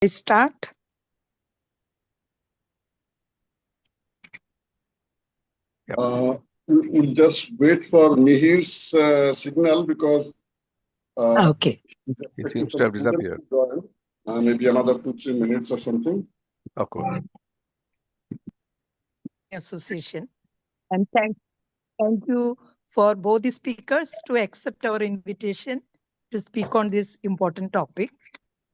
I start. We'll just wait for Mihir's signal because Okay. it seems to have disappeared. Maybe another 2-3 minutes or something. Of course. Association. And thank you for both the speakers to accept our invitation to speak on this important topic.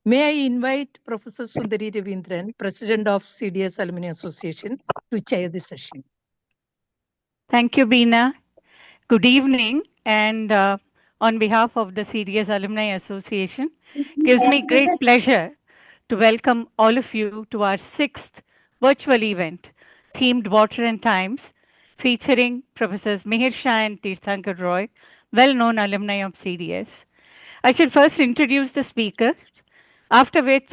May I invite Professor Sundari Ravindran, President of CDS Alumni Association, to chair the session. Thank you, Beena. Good evening, and on behalf of the CDS Alumni Association, gives me great pleasure to welcome all of you to our 6th virtual event, themed Water and Times, featuring Professors Mihir Shah and Tirthankar Roy, well-known alumni of CDS. I should first introduce the speakers, after which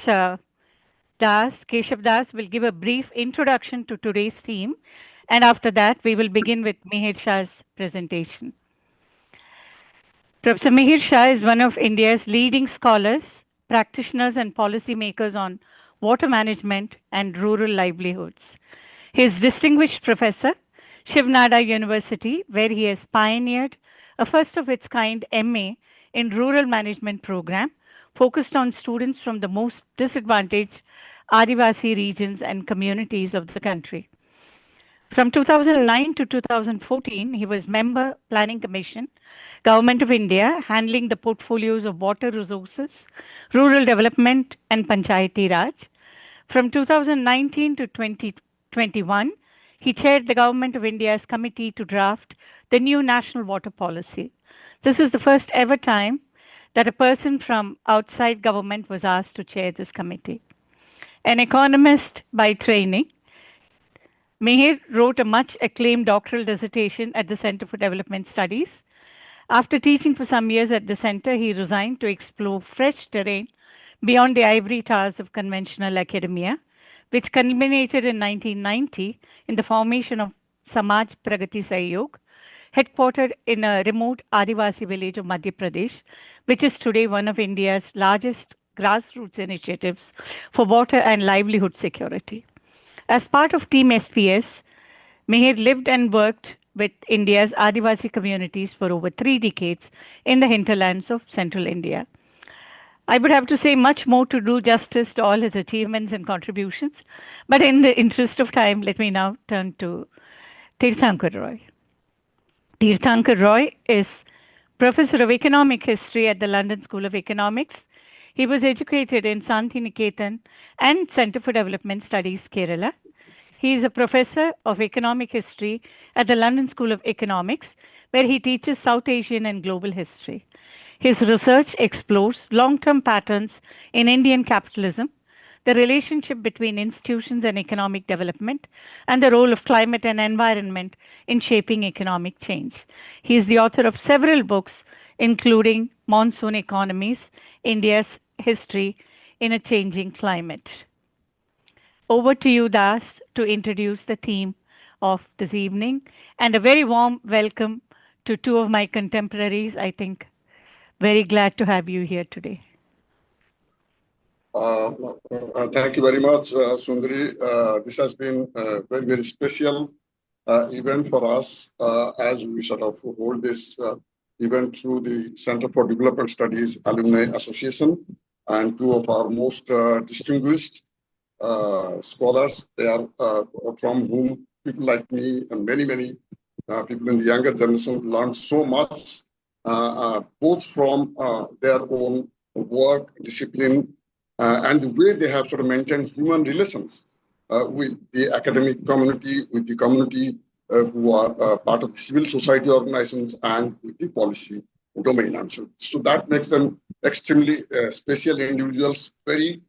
Keshav Das will give a brief introduction to today's theme, and after that, we will begin with Mihir Shah's presentation. Professor Mihir Shah is one of India's leading scholars, practitioners, and policymakers on water management and rural livelihoods. He is distinguished professor, Shiv Nada University, where he has pioneered a first-of-its-kind MA in rural management program focused on students from the most disadvantaged Adivasi regions and communities of the country. From 2009 to 2014, he was member Planning Commission, Government of India, handling the portfolios of water resources, rural development, and Panchayati Raj. From 2019 to 2021, he chaired the Government of India's committee to draft the new national water policy. This is the first ever time that a person from outside government was asked to chair this committee. An economist by training, Mihir wrote a much acclaimed doctoral dissertation at the Center for Development Studies. After teaching for some years at the center, he resigned to explore fresh terrain beyond the ivory towers of conventional academia, which culminated in 1990 in the formation of Samaj Pragati Sahyog, headquartered in a remote Adivasi village of Madhya Pradesh, which is today one of India's largest grassroots initiatives for water and livelihood security. As part of Team SPS, Mihir lived and worked with India's Adivasi communities for over 3 decades in the hinterlands of central India. I would have to say much more to do justice to all his achievements and contributions, but in the interest of time, let me now turn to Tirthankar Roy. Tirthankar Roy is Professor of Economic History at the London School of Economics. He was educated in Santi Niketan and Center for Development Studies, Kerala. He is a professor of economic history at the London School of Economics, where he teaches South Asian and global history. His research explores long-term patterns in Indian capitalism, the relationship between institutions and economic development, and the role of climate and environment in shaping economic change. He is the author of several books, including Monsoon Economies, India's History in a Changing Climate. Over to you, Das, to introduce the theme of this evening, and a very warm welcome to 2 of my contemporaries. I think very glad to have you here today. Thank you very much, Sundari. This has been a very, very special event for us as we sort of hold this event through the Center for Development Studies Alumni Association, and 2 of our most distinguished scholars. They are from whom people like me and many, many people in the younger generation learned so much, both from their own work, discipline, and the way they have sort of maintained human relations with the academic community, with the community who are part of the civil society organizations, and with the policy domain. And so that makes them extremely special individuals, very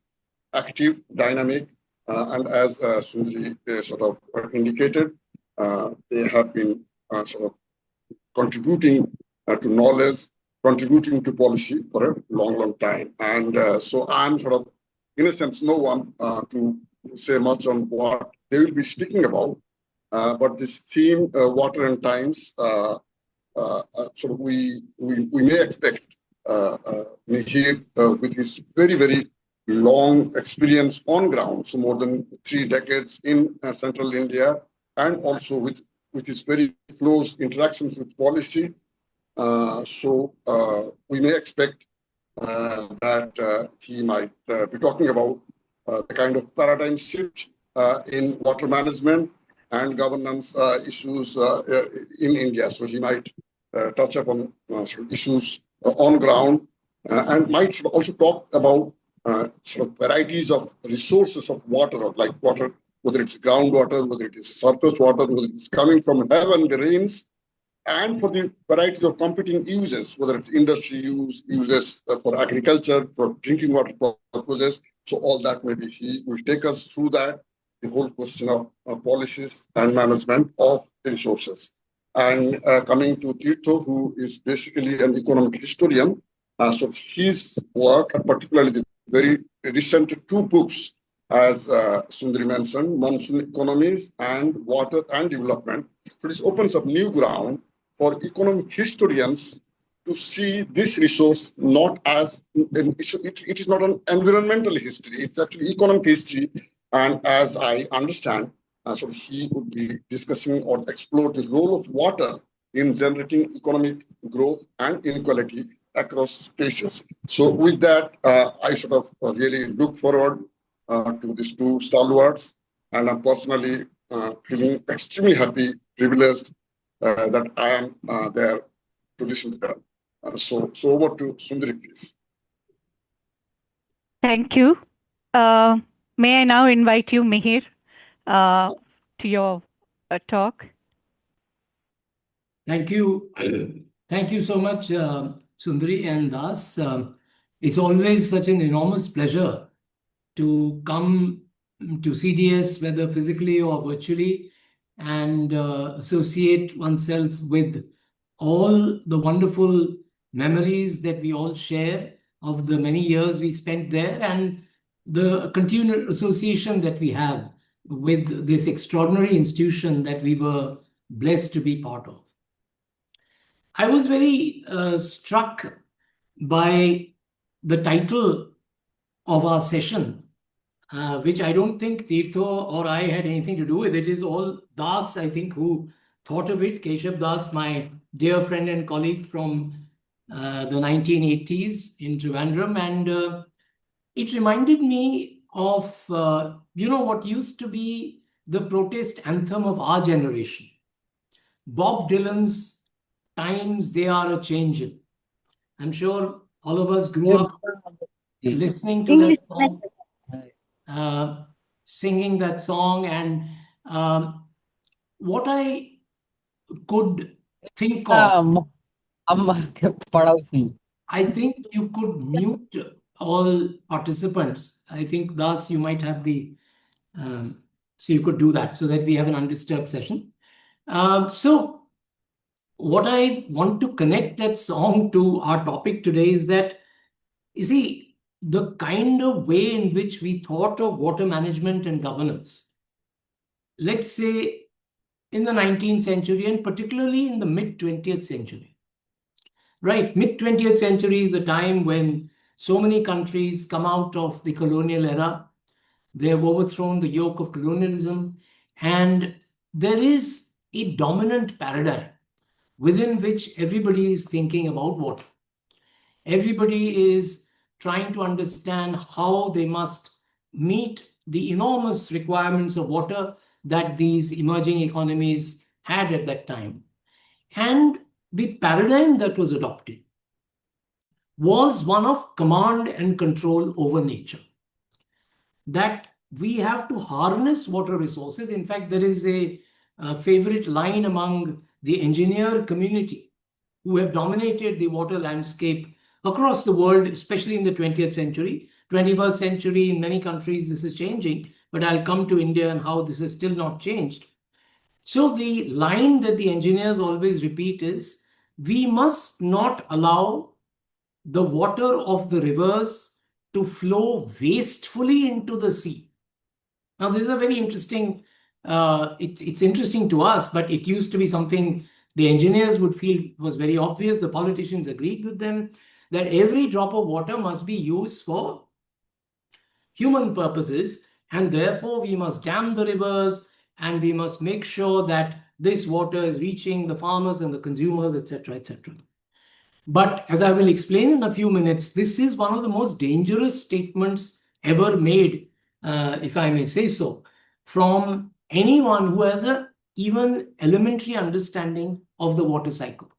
active, dynamic, and as Sundari sort of indicated, they have been sort of contributing to knowledge, contributing to policy for a long, long time. And so I'm sort of, in a sense, no one to say much on what they will be speaking about. But this theme, water and times, sort of we may expect Mihir with his very, very long experience on ground, so more than 3 decades in central India, and also with his very close interactions with policy. So we may expect that he might be talking about the kind of paradigm shift in water management and governance issues in India. So he might touch upon issues on ground and might also talk about varieties of resources of water, like water, whether it's groundwater, whether it is surface water, whether it's coming from heaven, the rains, and for the varieties of competing uses, whether it's industry uses for agriculture, for drinking water purposes. So all that, maybe he will take us through that, the whole question of policies and management of the resources. And coming to Tirtho, who is basically an economic historian, so his work, and particularly the very recent 2 books, as Sundari mentioned, Monsoon Economies and Water and Development. So this opens up new ground for economic historians to see this resource not as an issue. It is not an environmental history, it's actually economic history. And as I understand, so he would be discussing or explore the role of water in generating economic growth and inequality across spaces. So with that, I sort of really look forward to these 2 stalwarts, and I'm personally feeling extremely happy, privileged that I am there to listen to them. So over to Sundari, please. Thank you. May I now invite you, Mihir, to your talk? Thank you. Thank you so much, Sundari and Das. It's always such an enormous pleasure to come to CDS, whether physically or virtually, and associate oneself with all the wonderful memories that we all share of the many years we spent there, and the continued association that we have with this extraordinary institution that we were blessed to be part of. I was very struck by the title of our session, which I don't think Tirtho or I had anything to do with. It is all Das, I think, who thought of it. Keshav Das, my dear friend and colleague from the 1980s in Trivandrum. And it reminded me of, what used to be the protest anthem of our generation. Bob Dylan's Times They Are A-Changin'. I'm sure all of us grew up listening to that song, singing that song, and what I could think of, I think you could mute all participants. I think, thus, you might have the, so you could do that so that we have an undisturbed session. So what I want to connect that song to our topic today is that, you see, the kind of way in which we thought of water management and governance, let's say in the 19th century and particularly in the mid-20th century, right? Mid-20th century is a time when so many countries come out of the colonial era. They have overthrown the yoke of colonialism, and there is a dominant paradigm within which everybody is thinking about water. Everybody is trying to understand how they must meet the enormous requirements of water that these emerging economies had at that time. And the paradigm that was adopted was one of command and control over nature. That we have to harness water resources. In fact, there is a favorite line among the engineer community who have dominated the water landscape across the world, especially in the 20th century. 21st century, in many countries, this is changing, but I'll come to India and how this is still not changed. So the line that the engineers always repeat is, we must not allow the water of the rivers to flow wastefully into the sea. Now, this is a very interesting, it's interesting to us, but it used to be something the engineers would feel was very obvious. The politicians agreed with them that every drop of water must be used for human purposes, and therefore we must dam the rivers and we must make sure that this water is reaching the farmers and the consumers, etc., etc. But as I will explain in a few minutes, this is one of the most dangerous statements ever made, if I may say so, from anyone who has an even elementary understanding of the water cycle.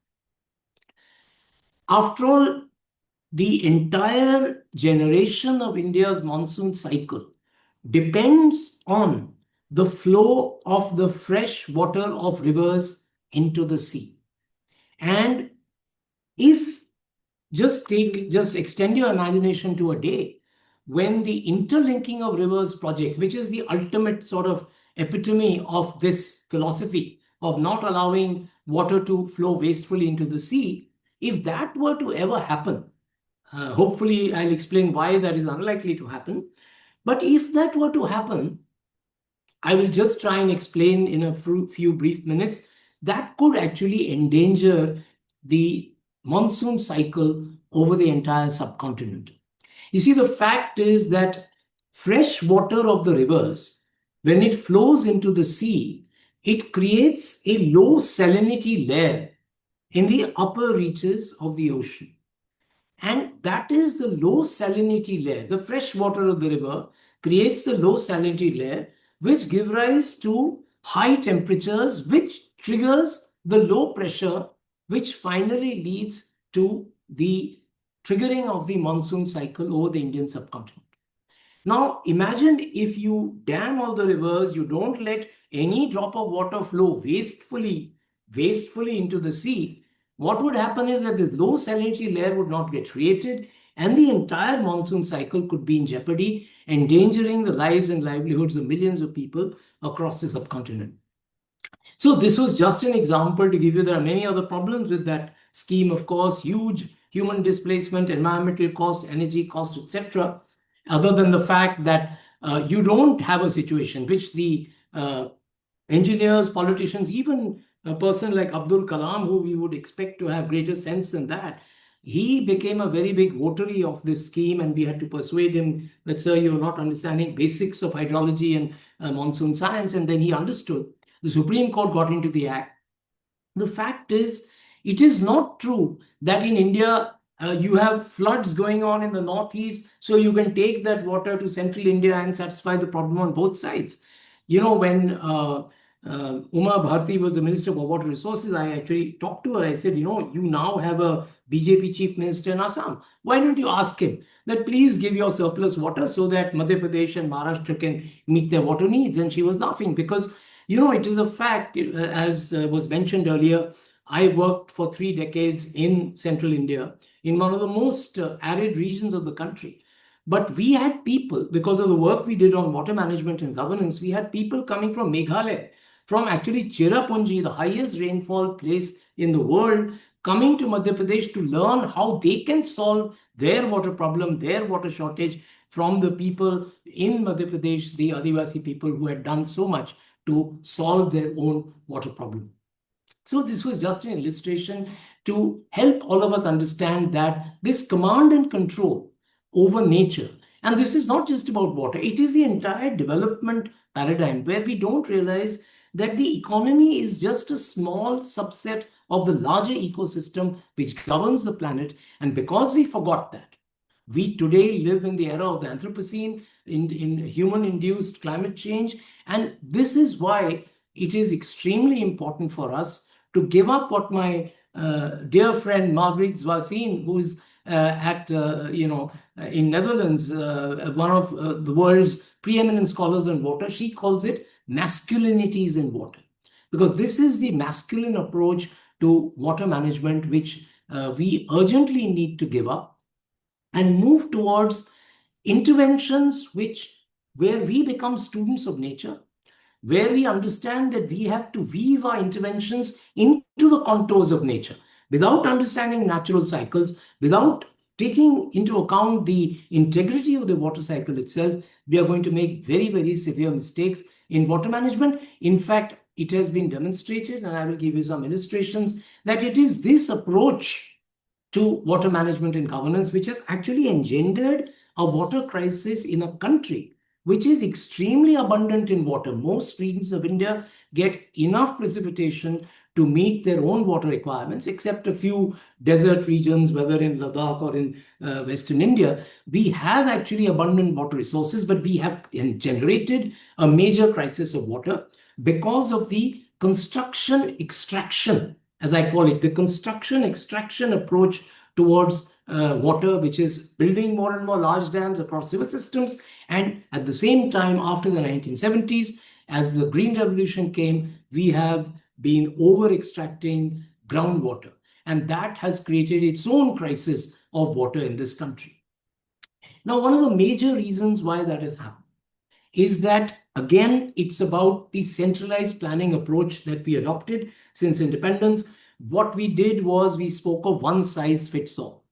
After all, the entire generation of India's monsoon cycle depends on the flow of the fresh water of rivers into the sea. And if just extend your imagination to a day when the interlinking of rivers project, which is the ultimate sort of epitome of this philosophy of not allowing water to flow wastefully into the sea, if that were to ever happen, hopefully I'll explain why that is unlikely to happen. But if that were to happen, I will just try and explain in a few brief minutes, that could actually endanger the monsoon cycle over the entire subcontinent. You see, the fact is that fresh water of the rivers, when it flows into the sea, it creates a low salinity layer in the upper reaches of the ocean. And that is the low salinity layer. The fresh water of the river creates the low salinity layer, which give rise to high temperatures, which triggers the low pressure, which finally leads to the triggering of the monsoon cycle over the Indian subcontinent. Now, imagine if you dam all the rivers, you don't let any drop of water flow wastefully into the sea. What would happen is that this low salinity layer would not get created, and the entire monsoon cycle could be in jeopardy, endangering the lives and livelihoods of millions of people across the subcontinent. So this was just an example to give you. There are many other problems with that scheme, of course, huge human displacement, environmental cost, energy cost, etc. Other than the fact that you don't have a situation which the engineers, politicians, even a person like Abdul Kalam, who we would expect to have greater sense than that, he became a very big votary of this scheme, and we had to persuade him that, sir, you're not understanding basics of hydrology and monsoon science, and then he understood. The Supreme Court got into the act. The fact is, it is not true that in India you have floods going on in the northeast, so you can take that water to central India and satisfy the problem on both sides. You know, when Uma Bharti was the Minister for Water Resources, I actually talked to her. I said, you know, you now have a BJP Chief Minister in Assam. Why don't you ask him that please give your surplus water so that Madhya Pradesh and Maharashtra can meet their water needs? And she was laughing because, you know, it is a fact, as was mentioned earlier, I worked for 3 decades in central India, in one of the most arid regions of the country. But we had people, because of the work we did on water management and governance, we had people coming from Meghalaya, from actually Cherrapunji, the highest rainfall place in the world, coming to Madhya Pradesh to learn how they can solve their water problem, their water shortage, from the people in Madhya Pradesh, the Adivasi people who had done so much to solve their own water problem. So this was just an illustration to help all of us understand that this command and control over nature, and this is not just about water, it is the entire development paradigm where we don't realize that the economy is just a small subset of the larger ecosystem which governs the planet. And because we forgot that, we today live in the era of the Anthropocene, in human-induced climate change. And this is why it is extremely important for us to give up what my dear friend Margriet Zwartien, who is in Netherlands, one of the world's preeminent scholars on water, she calls it masculinities in water. Because this is the masculine approach to water management, which we urgently need to give up and move towards interventions where we become students of nature, where we understand that we have to weave our interventions into the contours of nature. Without understanding natural cycles, without taking into account the integrity of the water cycle itself, we are going to make very, very severe mistakes in water management. In fact, it has been demonstrated, and I will give you some illustrations, that it is this approach to water management and governance which has actually engendered a water crisis in a country which is extremely abundant in water. Most regions of India get enough precipitation to meet their own water requirements, except a few desert regions, whether in Ladakh or in Western India. We have actually abundant water resources, but we have generated a major crisis of water because of the construction extraction, as I call it, the construction extraction approach towards water, which is building more and more large dams across river systems. And at the same time, after the 1970s, as the Green Revolution came, we have been over extracting groundwater. And that has created its own crisis of water in this country. Now, one of the major reasons why that has happened is that, again, it's about the centralized planning approach that we adopted since independence. What we did was we spoke of one size fits all.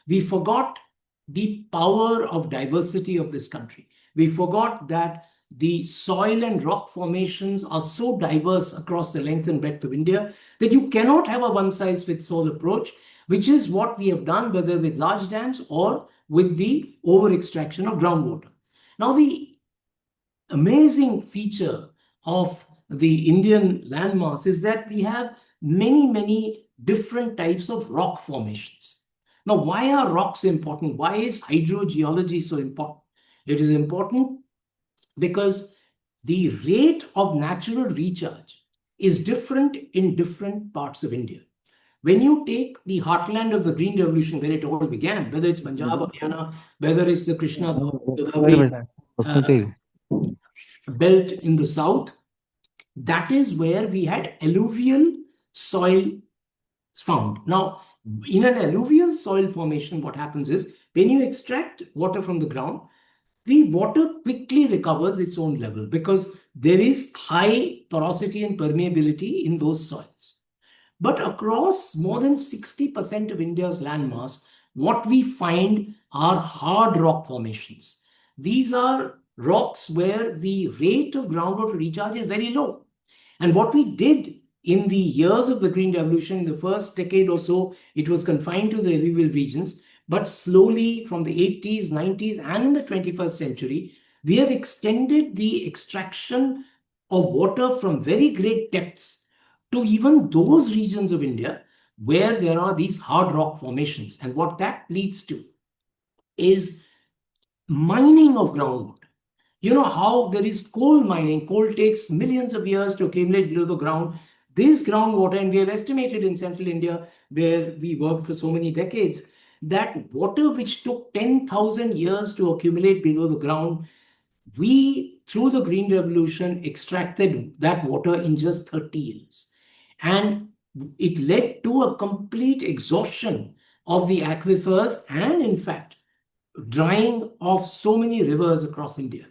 We forgot the power of diversity of this country. We forgot that the soil and rock formations are so diverse across the length and breadth of India that you cannot have a one-size-fits-all approach, which is what we have done, whether with large dams or with the over-extraction of groundwater. Now, the amazing feature of the Indian landmass is that we have many, many different types of rock formations. Now, why are rocks important? Why is hydrogeology so important? It is important because the rate of natural recharge is different in different parts of India. When you take the heartland of the Green Revolution, where it all began, whether it's Punjab, Haryana, whether it's the Krishna belt in the south, that is where we had alluvial soil found. Now, in an alluvial soil formation, what happens is when you extract water from the ground, the water quickly recovers its own level because there is high porosity and permeability in those soils. But across more than 60% of India's landmass, what we find are hard rock formations. These are rocks where the rate of groundwater recharge is very low. And what we did in the years of the Green Revolution, in the first decade or so, it was confined to the alluvial regions. But slowly from the 80s, 90s, and in the 21st century, we have extended the extraction of water from very great depths to even those regions of India where there are these hard rock formations. And what that leads to is mining of groundwater. You know how there is coal mining. Coal takes millions of years to accumulate below the ground. This groundwater, and we have estimated in central India, where we worked for so many decades, that water which took 10,000 years to accumulate below the ground, we, through the Green Revolution, extracted that water in just 30 years. And it led to a complete exhaustion of the aquifers and, in fact, drying of so many rivers across India.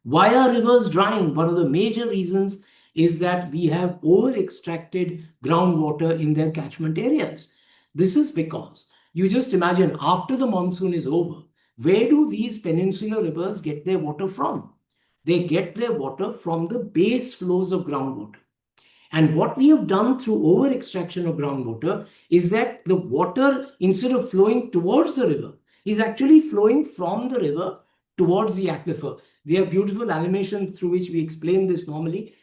Why are rivers drying? One of the major reasons is that we have over-extracted groundwater in their catchment areas. This is because, you just imagine, after the monsoon is over, where do these peninsular rivers get their water from? They get their water from the base flows of groundwater. And what we have done through over-extraction of groundwater is that the water, instead of flowing towards the river, is actually flowing from the river towards the aquifer. We have beautiful animation through which we explain this normally.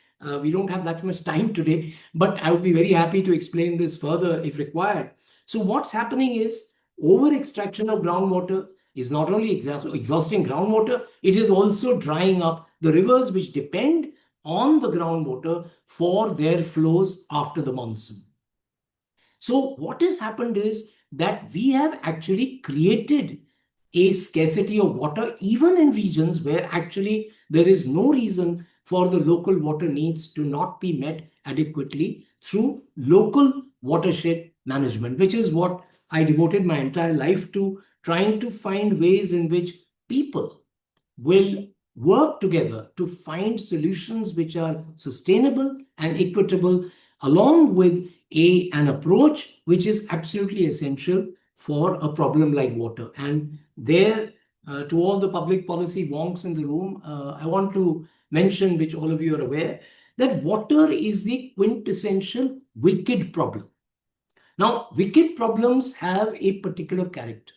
We don't have that much time today, but I would be very happy to explain this further if required. So what's happening is over-extraction of groundwater is not only exhausting groundwater, it is also drying up the rivers which depend on the groundwater for their flows after the monsoon. So what has happened is that we have actually created a scarcity of water even in regions where actually there is no reason for the local water needs to not be met adequately through local watershed management, which is what I devoted my entire life to, trying to find ways in which people will work together to find solutions which are sustainable and equitable, along with an approach which is absolutely essential for a problem like water. And there, to all the public policy wonks in the room, I want to mention, which all of you are aware, that water is the quintessential wicked problem. Now, wicked problems have a particular character.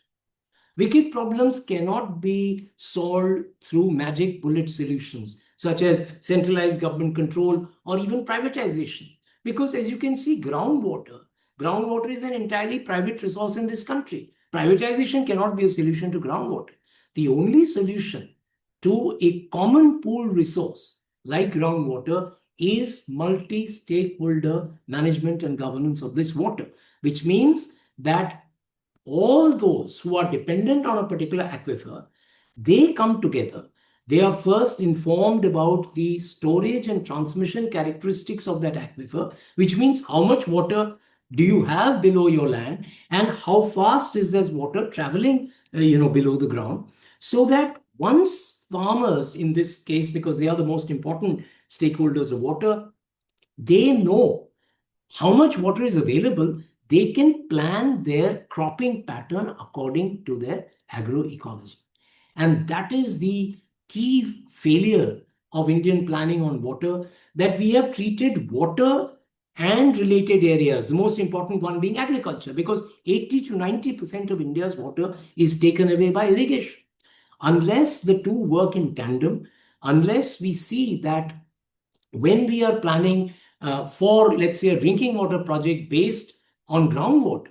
Wicked problems cannot be solved through magic bullet solutions, such as centralized government control or even privatization. Because as you can see, groundwater is an entirely private resource in this country. Privatization cannot be a solution to groundwater. The only solution to a common pool resource like groundwater is multi-stakeholder management and governance of this water, which means that all those who are dependent on a particular aquifer, they come together. They are first informed about the storage and transmission characteristics of that aquifer, which means how much water do you have below your land and how fast is this water traveling below the ground, so that once farmers, in this case, because they are the most important stakeholders of water, they know how much water is available, they can plan their cropping pattern according to their agroecology. And that is the key failure of Indian planning on water, that we have treated water and related areas, the most important one being agriculture, because 80 to 90% of India's water is taken away by irrigation. Unless the two work in tandem, unless we see that when we are planning for, let's say, a drinking water project based on groundwater,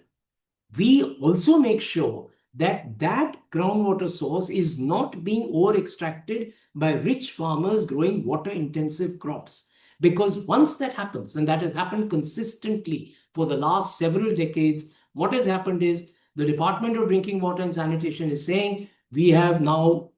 we also make sure that that groundwater source is not being over-extracted by rich farmers growing water-intensive crops. Because once that happens, and that has happened consistently for the last several decades, what has happened is the Department of Drinking Water and Sanitation is saying, we have now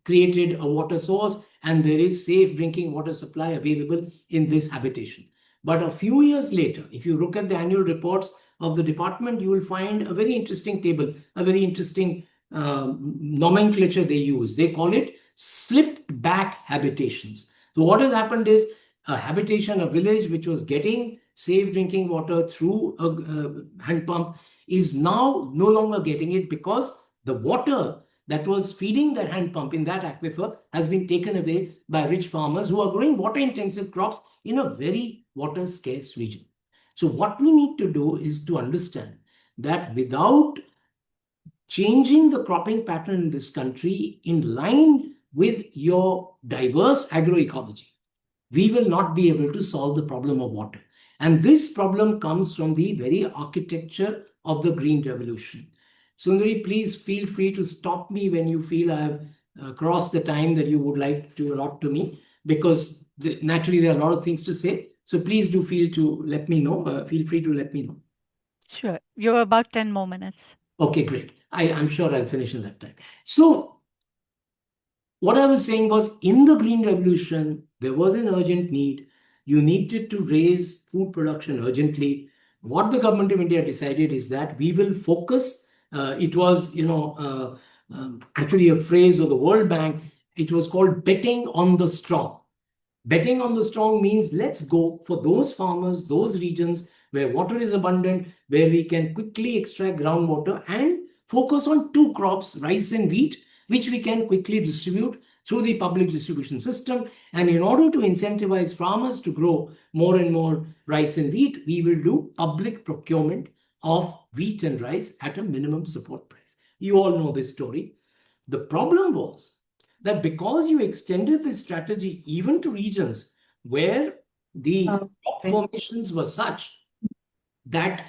created a water source and there is safe drinking water supply available in this habitation. But a few years later, if you look at the annual reports of the department, you will find a very interesting table, a very interesting nomenclature they use. They call it slipped back habitations. So what has happened is a habitation, a village which was getting safe drinking water through a hand pump is now no longer getting it because the water that was feeding that hand pump in that aquifer has been taken away by rich farmers who are growing water-intensive crops in a very water-scarce region. So what we need to do is to understand that without changing the cropping pattern in this country in line with your diverse agroecology, we will not be able to solve the problem of water. And this problem comes from the very architecture of the Green Revolution. Sundari, please feel free to stop me when you feel I have crossed the time that you would like to allot to me, because naturally there are a lot of things to say. So please do feel to let me know. Feel free to let me know. Sure. You have about 10 more minutes. Okay, great. I'm sure I'll finish in that time. So what I was saying was, in the Green Revolution, there was an urgent need. You needed to raise food production urgently. What the government of India decided is that we will focus. It was, actually a phrase of the World Bank. It was called betting on the strong. Betting on the strong means let's go for those farmers, those regions where water is abundant, where we can quickly extract groundwater and focus on two crops, rice and wheat, which we can quickly distribute through the public distribution system. And in order to incentivize farmers to grow more and more rice and wheat, we will do public procurement of wheat and rice at a minimum support price. You all know this story. The problem was that because you extended this strategy even to regions where the crop formations were such that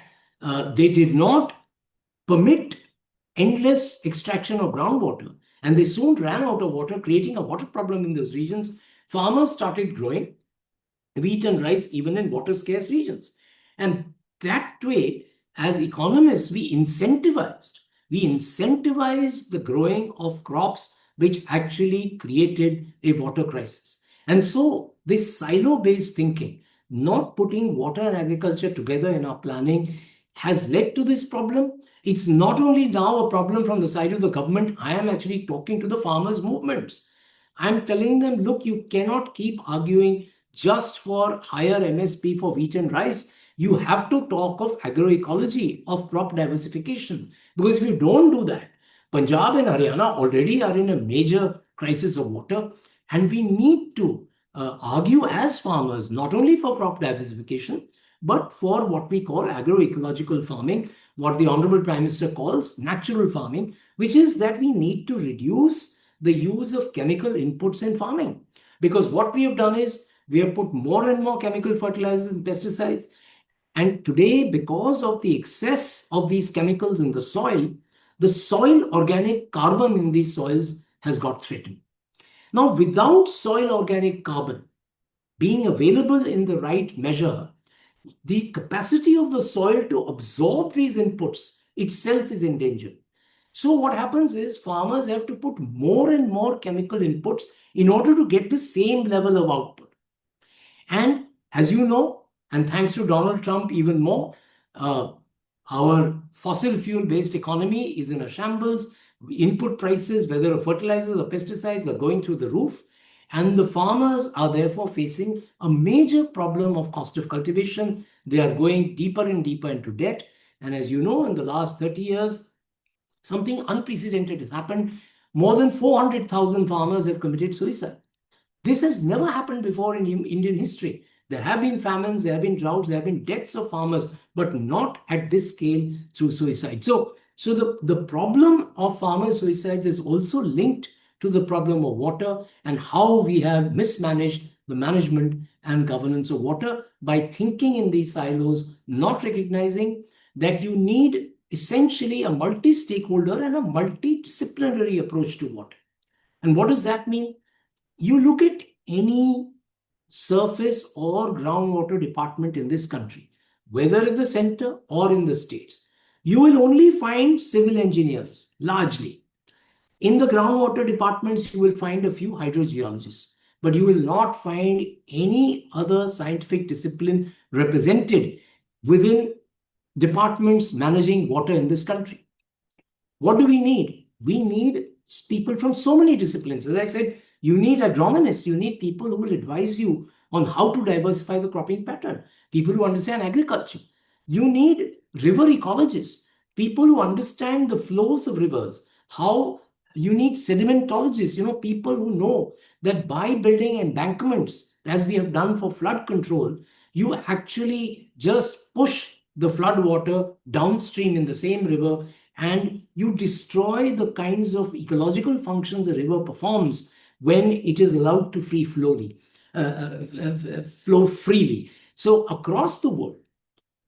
they did not permit endless extraction of groundwater, and they soon ran out of water, creating a water problem in those regions, farmers started growing wheat and rice even in water-scarce regions. And that way, as economists, we incentivized the growing of crops which actually created a water crisis. And so this silo-based thinking, not putting water and agriculture together in our planning, has led to this problem. It's not only now a problem from the side of the government. I am actually talking to the farmers' movements. I'm telling them, look, you cannot keep arguing just for higher MSP for wheat and rice. You have to talk of agroecology, of crop diversification. Because if you don't do that, Punjab and Haryana already are in a major crisis of water. And we need to argue as farmers, not only for crop diversification, but for what we call agroecological farming, what the Honorable Prime Minister calls natural farming, which is that we need to reduce the use of chemical inputs in farming. Because what we have done is we have put more and more chemical fertilizers and pesticides. And today, because of the excess of these chemicals in the soil organic carbon in these soils has got threatened. Now, without soil organic carbon being available in the right measure, the capacity of the soil to absorb these inputs itself is endangered. So what happens is farmers have to put more and more chemical inputs in order to get the same level of output. And as you know, and thanks to Donald Trump even more, our fossil fuel-based economy is in a shambles. Input prices, whether of fertilizers or pesticides, are going through the roof. And the farmers are therefore facing a major problem of cost of cultivation. They are going deeper and deeper into debt. And as you know, in the last 30 years, something unprecedented has happened. More than 400,000 farmers have committed suicide. This has never happened before in Indian history. There have been famines, there have been droughts, there have been deaths of farmers, but not at this scale through suicide. So the problem of farmer suicides is also linked to the problem of water and how we have mismanaged the management and governance of water by thinking in these silos, not recognizing that you need essentially a multi-stakeholder and a multidisciplinary approach to water. And what does that mean? You look at any surface or groundwater department in this country, whether in the center or in the states, you will only find civil engineers, largely. In the groundwater departments, you will find a few hydrogeologists, but you will not find any other scientific discipline represented within departments managing water in this country. What do we need? We need people from so many disciplines. As I said, you need agronomists, you need people who will advise you on how to diversify the cropping pattern, people who understand agriculture. You need river ecologists, people who understand the flows of rivers, how you need sedimentologists, people who know that by building embankments, as we have done for flood control, you actually just push the flood water downstream in the same river and you destroy the kinds of ecological functions a river performs when it is allowed to flow freely. So across the world,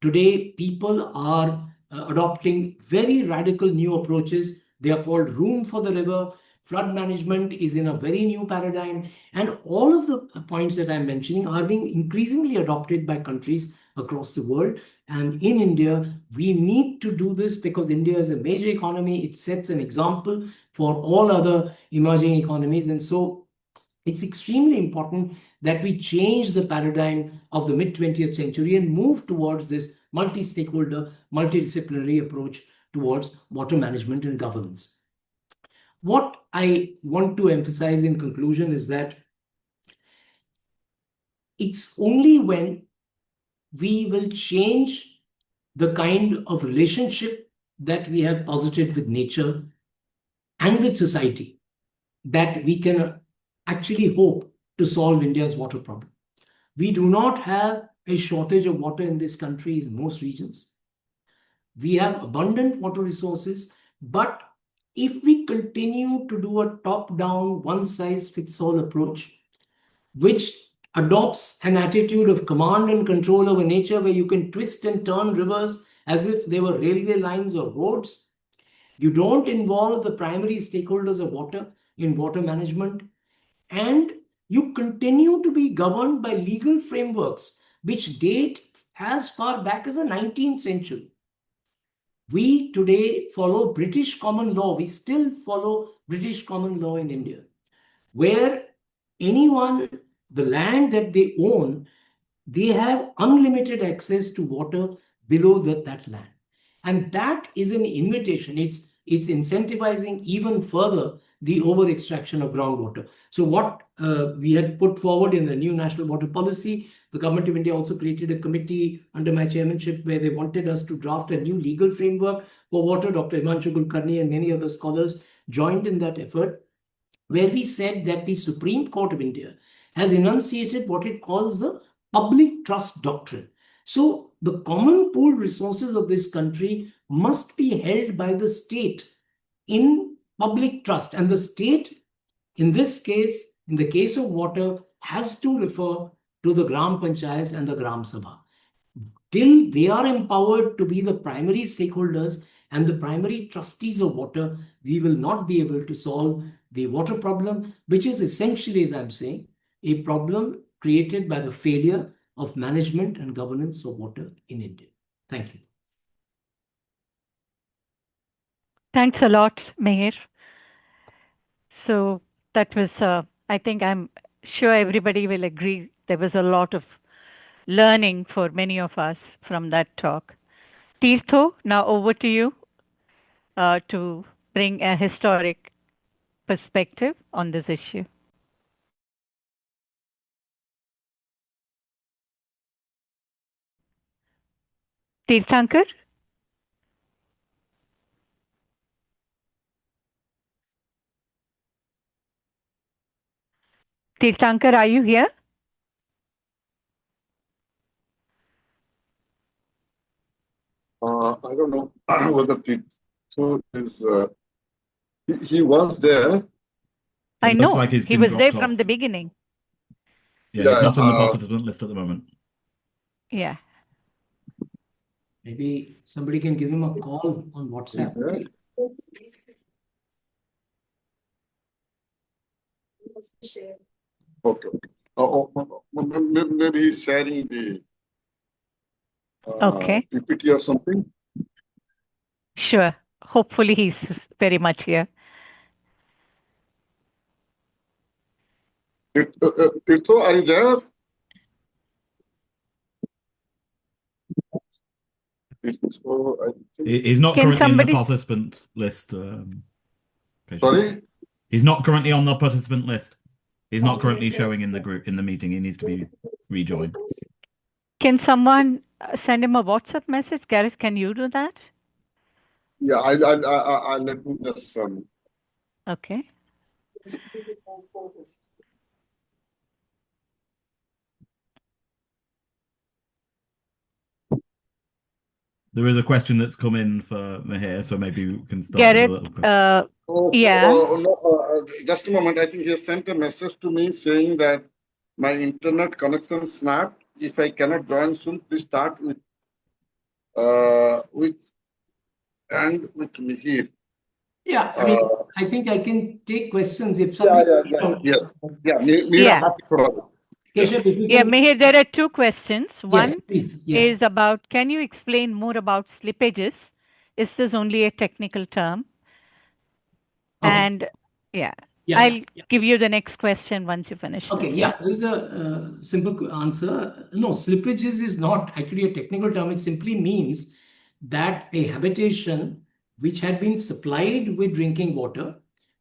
today people are adopting very radical new approaches. They are called room for the river. Flood management is in a very new paradigm. And all of the points that I'm mentioning are being increasingly adopted by countries across the world. And in India, we need to do this because India is a major economy. It sets an example for all other emerging economies. And so it's extremely important that we change the paradigm of the mid-20th century and move towards this multi-stakeholder, multidisciplinary approach towards water management and governance. What I want to emphasize in conclusion is that it's only when we will change the kind of relationship that we have posited with nature and with society that we can actually hope to solve India's water problem. We do not have a shortage of water in this country in most regions. We have abundant water resources, but if we continue to do a top-down, one-size-fits-all approach, which adopts an attitude of command and control over nature where you can twist and turn rivers as if they were railway lines or roads, you don't involve the primary stakeholders of water in water management, and you continue to be governed by legal frameworks which date as far back as the 19th century. We today follow British common law. We still follow British common law in India, where anyone, the land that they own, they have unlimited access to water below that land. And that is an invitation. It's incentivizing even further the over-extraction of groundwater. So what we had put forward in the new national water policy, the government of India also created a committee under my chairmanship where they wanted us to draft a new legal framework for water. Dr. Himanshu Kulkarni and many other scholars joined in that effort, where we said that the Supreme Court of India has enunciated what it calls the public trust doctrine. So the common pool resources of this country must be held by the state in public trust. And the state, in this case, in the case of water, has to refer to the Gram Panchayats and the Gram Sabha. Till they are empowered to be the primary stakeholders and the primary trustees of water, we will not be able to solve the water problem, which is essentially, as I'm saying, a problem created by the failure of management and governance of water in India. Thank you. Thanks a lot, Mihir. So that was, I think I'm sure everybody will agree, there was a lot of learning for many of us from that talk. Tirtho, now over to you to bring a historic perspective on this issue. Tirthankar? Tirthankar, are you here? I don't know whether Tirtho is. He was there. I know. Like he was there from the beginning. Yeah, he's not on the participant list at the moment. Yeah. Maybe somebody can give him a call on WhatsApp. Okay. Maybe he's sharing the Okay. PPT or something. Sure. Hopefully he's very much here. Tirtho, are you there? He's not currently in the participant list. Sorry? He's not currently on the participant list. He's not currently showing in the group, in the meeting. He needs to be rejoined. Can someone send him a WhatsApp message? Gareth, can you do that? Yeah, I'll let you just. Okay. There is a question that's come in for Mihir, so maybe we can start Gareth, with a little yeah. No, just a moment. I think he has sent a message to me saying that my internet connection snapped. If I cannot join soon, please start with Mihir. Yeah, I mean, I think I can take questions if somebody. Yes. Yeah, Mihir, I'm happy for all. Keshav, if you Yeah, can- Mihir, there are two questions. One Yes, please. Yeah. is about, can you explain more about slippages? Is this only a technical term? Okay. And yeah, Yeah, I'll yeah. give you the next question once you finish Okay, this. yeah, there's a simple answer. No, slippages is not actually a technical term. It simply means that a habitation which had been supplied with drinking water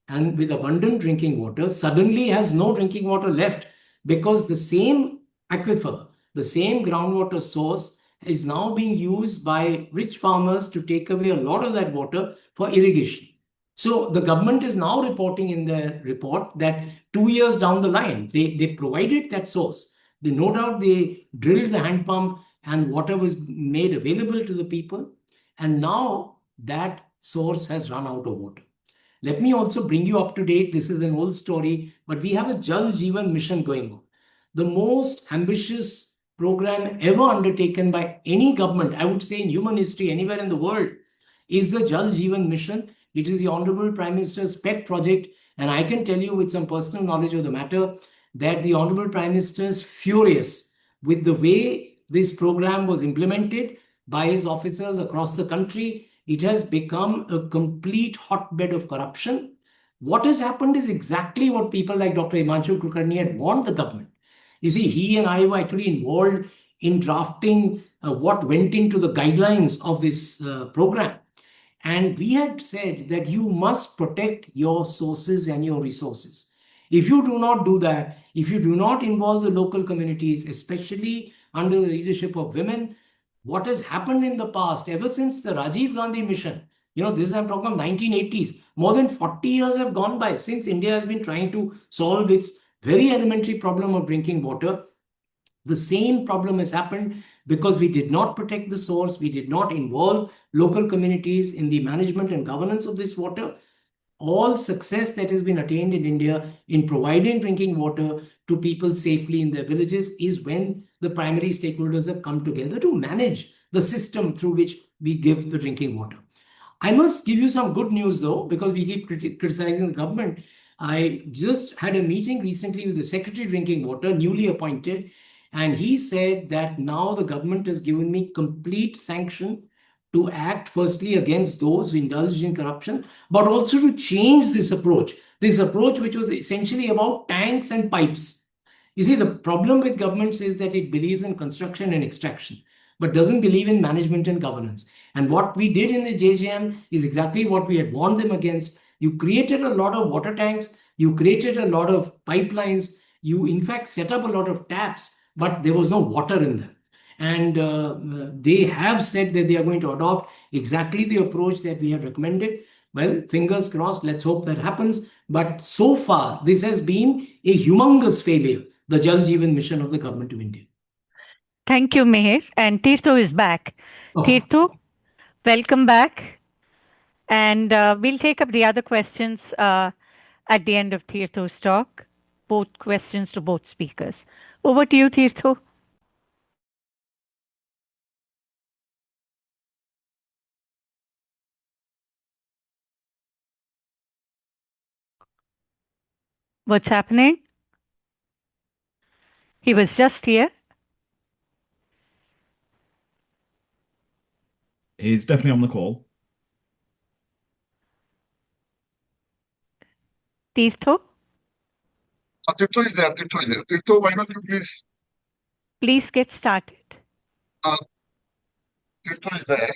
and with abundant drinking water suddenly has no drinking water left because the same aquifer, the same groundwater source is now being used by rich farmers to take away a lot of that water for irrigation. So the government is now reporting in their report that 2 years down the line, they provided that source. No doubt they drilled the hand pump and water was made available to the people. And now that source has run out of water. Let me also bring you up to date. This is an old story, but we have a Jal Jeevan mission going on. The most ambitious program ever undertaken by any government, I would say in human history, anywhere in the world, is the Jal Jeevan mission. It is the Honorable Prime Minister's pet project. And I can tell you with some personal knowledge of the matter that the Honorable Prime Minister is furious with the way this program was implemented by his officers across the country. It has become a complete hotbed of corruption. What has happened is exactly what people like Dr. Himanshu Kulkarni had warned the government. You see, he and I were actually involved in drafting what went into the guidelines of this program. And we had said that you must protect your sources and your resources. If you do not do that, if you do not involve the local communities, especially under the leadership of women, what has happened in the past, ever since the Rajiv Gandhi mission, this I'm talking of 1980s, more than 40 years have gone by since India has been trying to solve its very elementary problem of drinking water. The same problem has happened because we did not protect the source. We did not involve local communities in the management and governance of this water. all success that has been attained in India in providing drinking water to people safely in their villages is when the primary stakeholders have come together to manage the system through which we give the drinking water. I must give you some good news though, because we keep criticizing the government. I just had a meeting recently with the Secretary of Drinking Water, newly appointed, and he said that now the government has given me complete sanction to act firstly against those who indulge in corruption, but also to change this approach. This approach, which was essentially about tanks and pipes. You see, the problem with governments is that it believes in construction and extraction, but doesn't believe in management and governance. And what we did in the JJM is exactly what we had warned them against. You created a lot of water tanks, you created a lot of pipelines, you in fact set up a lot of taps, but there was no water in them. And they have said that they are going to adopt exactly the approach that we have recommended. Well, fingers crossed, let's hope that happens. But so far, this has been a humongous failure, the Jal Jeevan mission of the government of India. Thank you, Mihir. And Tirtho is back. Oh. Tirtho, welcome back. And we'll take up the other questions at the end of Tirtho's talk, both questions to both speakers. Over to you, Tirtho. What's happening? He was just here. He's definitely on the call. Tirtho? Tirtho is there. Tirtho is there. Tirtho, why don't you please? Please get started. Tirtho is there.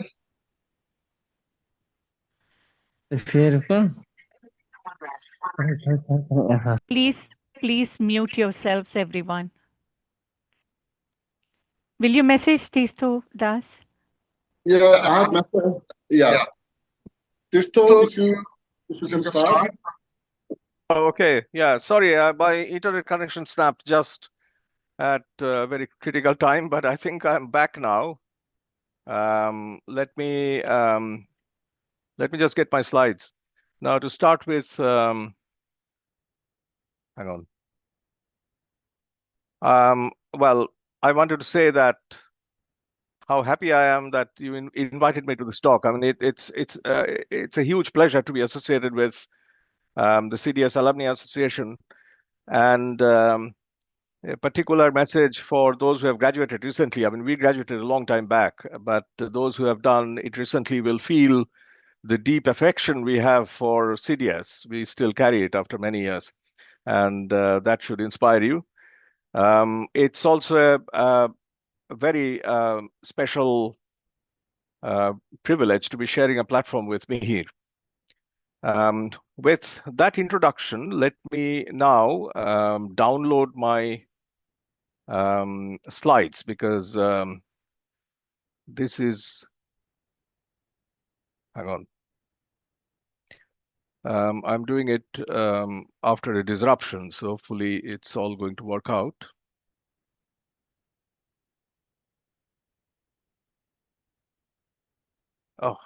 Please mute yourselves, everyone. Will you message Tirtho Das? Yeah, I have message. Yeah. Tirtho, if you can start. Oh, okay. Yeah. Sorry, my internet connection snapped just at a very critical time, but I think I'm back now. Let me just get my slides. Now, to start with, hang on. Well, I wanted to say that how happy I am that you invited me to this talk. I mean, it's a huge pleasure to be associated with the CDS Alumni Association, and a particular message for those who have graduated recently. I mean, we graduated a long time back, but those who have done it recently will feel the deep affection we have for CDS. We still carry it after many years, and that should inspire you. It's also a very special privilege to be sharing a platform with Mihir. With that introduction, let me now download my slides, because this is, hang on. I'm doing it after a disruption, so hopefully it's all going to work out. Oh.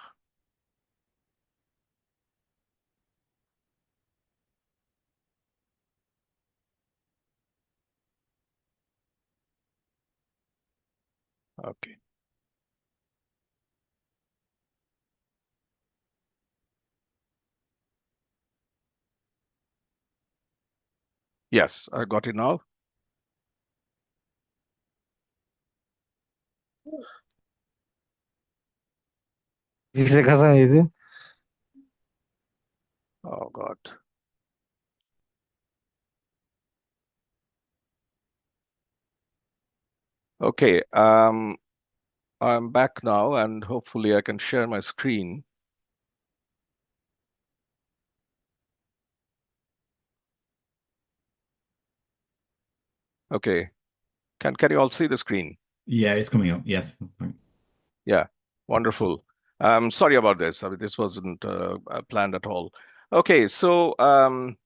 Okay. Yes, I got it now. Oh God. Okay, I'm back now, and hopefully I can share my screen. Okay, can you all see the screen? Yeah, it's coming up. Yes. Yeah, wonderful. Sorry about this. I mean, this wasn't planned at all. Okay, so can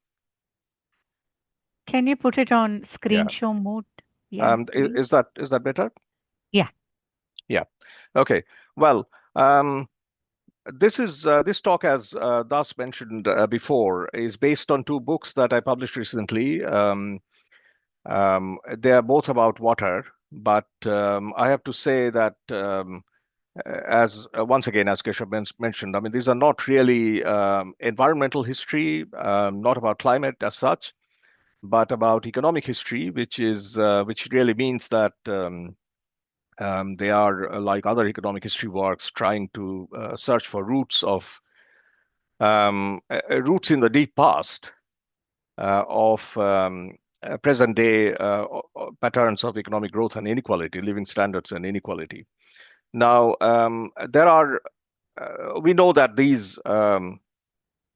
you put it on screen show mode? Yeah. Is that better? Yeah. Yeah. Okay. Well, this talk, as Das mentioned before, is based on two books that I published recently. They are both about water, but I have to say that as once again, as Keshav mentioned, I mean, these are not really environmental history, not about climate as such, but about economic history, which really means that they are like other economic history works, trying to search for roots in the deep past of present day patterns of economic growth and inequality, living standards and inequality. Now, we know that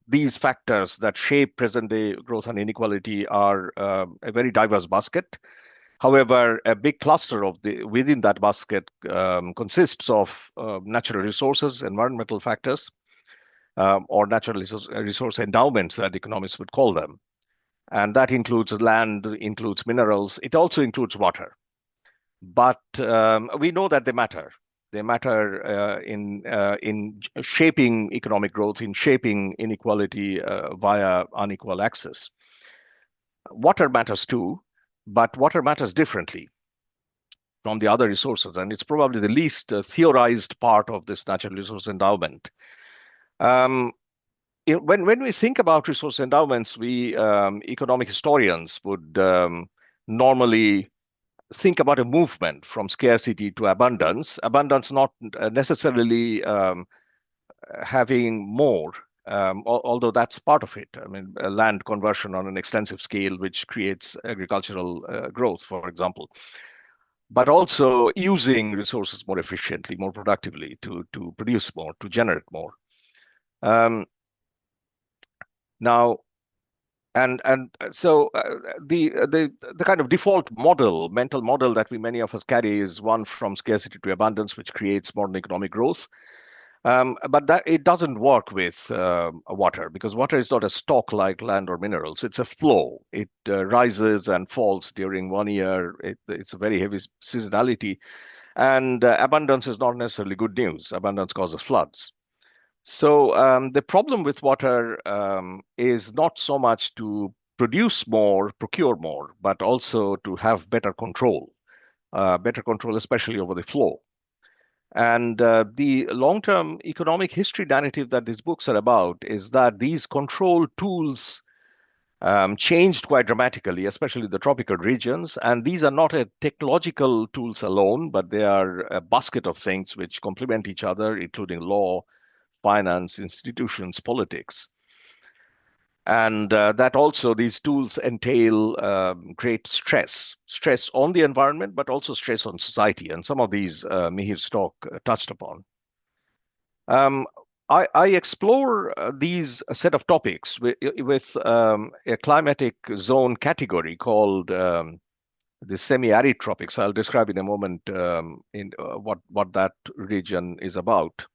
these factors that shape present day growth and inequality are a very diverse basket. However, a big cluster within that basket consists of natural resources, environmental factors, or natural resource endowments that economists would call them. And that includes land, includes minerals. It also includes water. But we know that they matter. They matter in shaping economic growth, in shaping inequality via unequal access. Water matters too, but water matters differently from the other resources, and it's probably the least theorized part of this natural resource endowment. When we think about resource endowments, we economic historians would normally think about a movement from scarcity to abundance. Abundance not necessarily having more, although that's part of it. I mean, land conversion on an extensive scale, which creates agricultural growth, for example, but also using resources more efficiently, more productively to produce more, to generate more. Now, and so the kind of default mental model that many of us carry is one from scarcity to abundance, which creates modern economic growth. But that it doesn't work with water, because water is not a stock like land or minerals. It's a flow. It rises and falls during 1 year. It's a very heavy seasonality, and abundance is not necessarily good news. Abundance causes floods. So the problem with water is not so much to produce more, procure more, but also to have better control, especially over the flow. And the long-term economic history narrative that these books are about is that these control tools changed quite dramatically, especially the tropical regions. And these are not technological tools alone, but they are a basket of things which complement each other, including law, finance, institutions, politics. And that also, these tools entail great stress on the environment, but also stress on society. And some of these Mihir's talk touched upon. I explore these set of topics with a climatic zone category called the semi-arid tropics. I'll describe in a moment in what that region is about.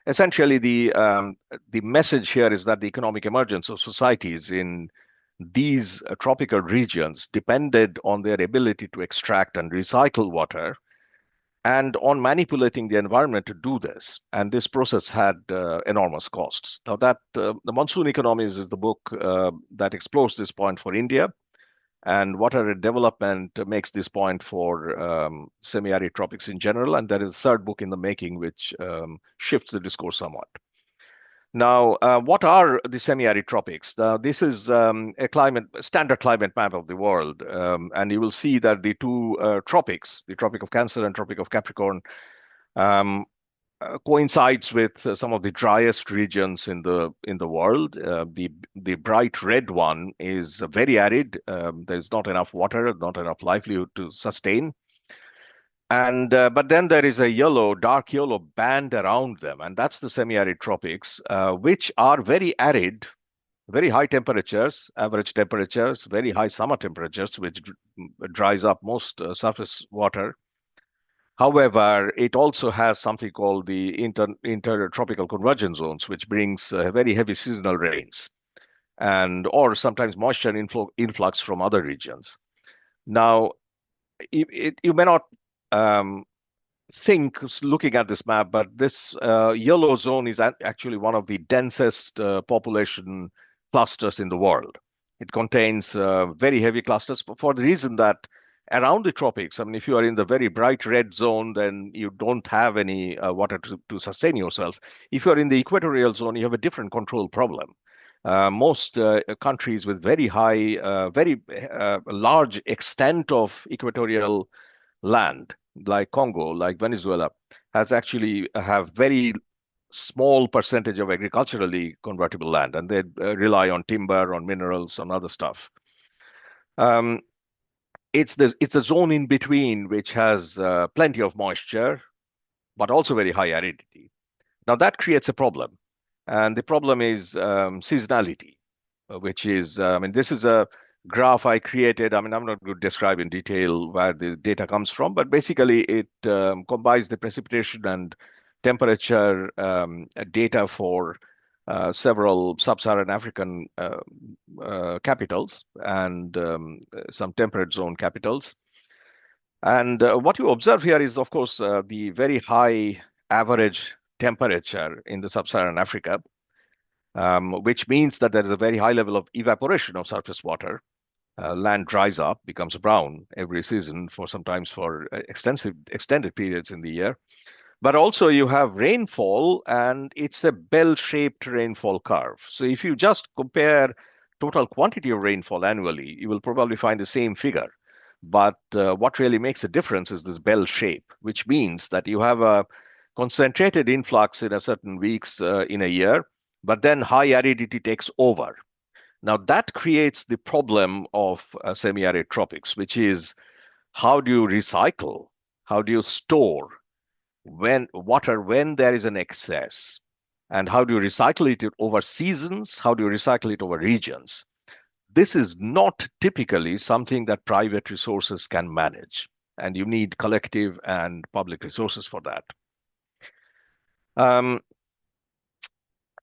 Essentially, the message here is that the economic emergence of societies in these tropical regions depended on their ability to extract and recycle water, and on manipulating the environment to do this. And this process had enormous costs. Now, that the Monsoon Economies is the book that explores this point for India, and Water Development makes this point for semi-arid tropics in general. And there is a third book in the making, which shifts the discourse somewhat. Now, what are the semi-arid tropics? This is a standard climate map of the world. And you will see that the two tropics, the Tropic of Cancer and Tropic of Capricorn, coincides with some of the driest regions in the world. The bright red one is very arid. There's not enough water, not enough livelihood to sustain. And but then there is a dark yellow band around them, and that's the semi-arid tropics, which are very arid, very high temperatures, average temperatures, very high summer temperatures, which dries up most surface water. However, it also has something called the intertropical convergence zones, which brings very heavy seasonal rains or sometimes moisture influx from other regions. Now, you may not think looking at this map, but this yellow zone is actually one of the densest population clusters in the world. It contains very heavy clusters for the reason that around the tropics, I mean, if you are in the very bright red zone, then you don't have any water to sustain yourself. If you are in the equatorial zone, you have a different control problem. Most countries with very high, very large extent of equatorial land, like Congo, like Venezuela, has actually have very small percentage of agriculturally convertible land, and they rely on timber, on minerals, on other stuff. It's the zone in between which has plenty of moisture, but also very high aridity. Now that creates a problem, and the problem is seasonality, which is, I mean, this is a graph I created. I mean, I'm not going to describe in detail where the data comes from, but basically it combines the precipitation and temperature data for several sub-Saharan African capitals and some temperate zone capitals. And what you observe here is, of course, the very high average temperature in the sub-Saharan Africa, which means that there is a very high level of evaporation of surface water. Land dries up, becomes brown every season for sometimes for extended periods in the year. But also you have rainfall, and it's a bell-shaped rainfall curve. So if you just compare total quantity of rainfall annually, you will probably find the same figure. But what really makes a difference is this bell shape, which means that you have a concentrated influx in a certain weeks in a year, but then high aridity takes over. Now that creates the problem of semi-arid tropics, which is how do you recycle? How do you store water when there is an excess? And how do you recycle it over seasons? How do you recycle it over regions? This is not typically something that private resources can manage, and you need collective and public resources for that.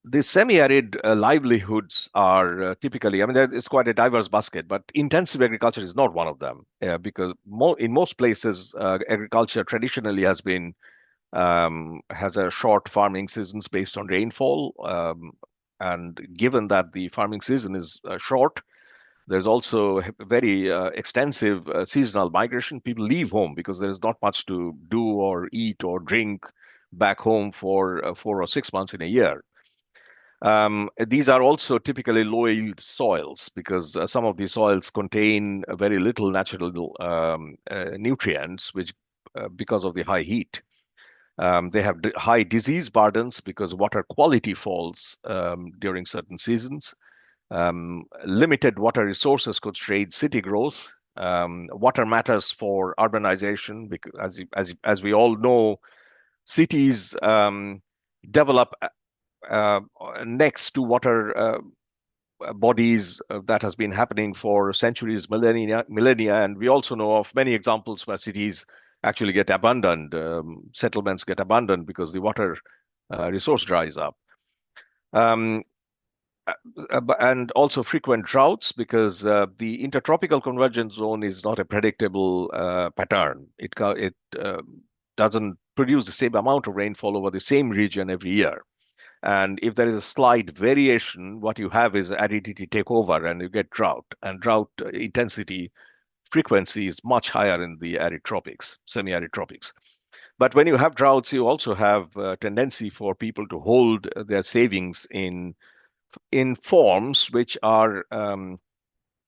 The semi-arid livelihoods are typically, I mean, it's quite a diverse basket, but intensive agriculture is not one of them because in most places, agriculture traditionally has a short farming seasons based on rainfall. And given that the farming season is short, there's also very extensive seasonal migration. People leave home because there's not much to do or eat or drink back home for 4 or 6 months in a year. These are also typically low-yield soils because some of these soils contain very little natural nutrients, which because of the high heat. They have high disease burdens because water quality falls during certain seasons. Limited water resources constrain city growth. Water matters for urbanization because, as we all know, cities develop next to water bodies that has been happening for centuries, millennia, and we also know of many examples where cities actually get abandoned, settlements get abandoned because the water resource dries up. And also frequent droughts because the intertropical convergence zone is not a predictable pattern. It doesn't produce the same amount of rainfall over the same region every year. And if there is a slight variation, what you have is aridity take over and you get drought. And drought intensity frequency is much higher in the arid tropics, semi-arid tropics. But when you have droughts, you also have a tendency for people to hold their savings in forms which are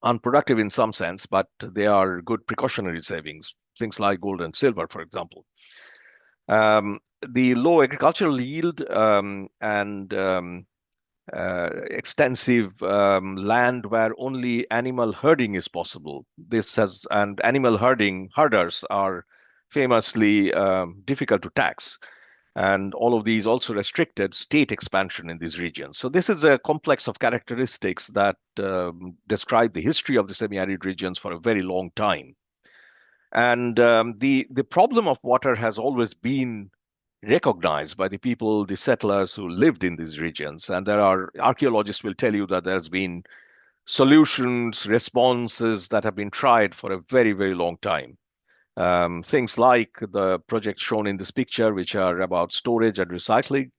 unproductive in some sense, but they are good precautionary savings, things like gold and silver, for example. The low agricultural yield and extensive land where only animal herding is possible. And animal herders are famously difficult to tax. And all of these also restricted state expansion in these regions. So this is a complex of characteristics that describe the history of the semi-arid regions for a very long time. And the problem of water has always been recognized by the people, the settlers who lived in these regions. And archaeologists will tell you that there's been solutions, responses that have been tried for a very, very long time. Things like the projects shown in this picture, which are about storage and recycling,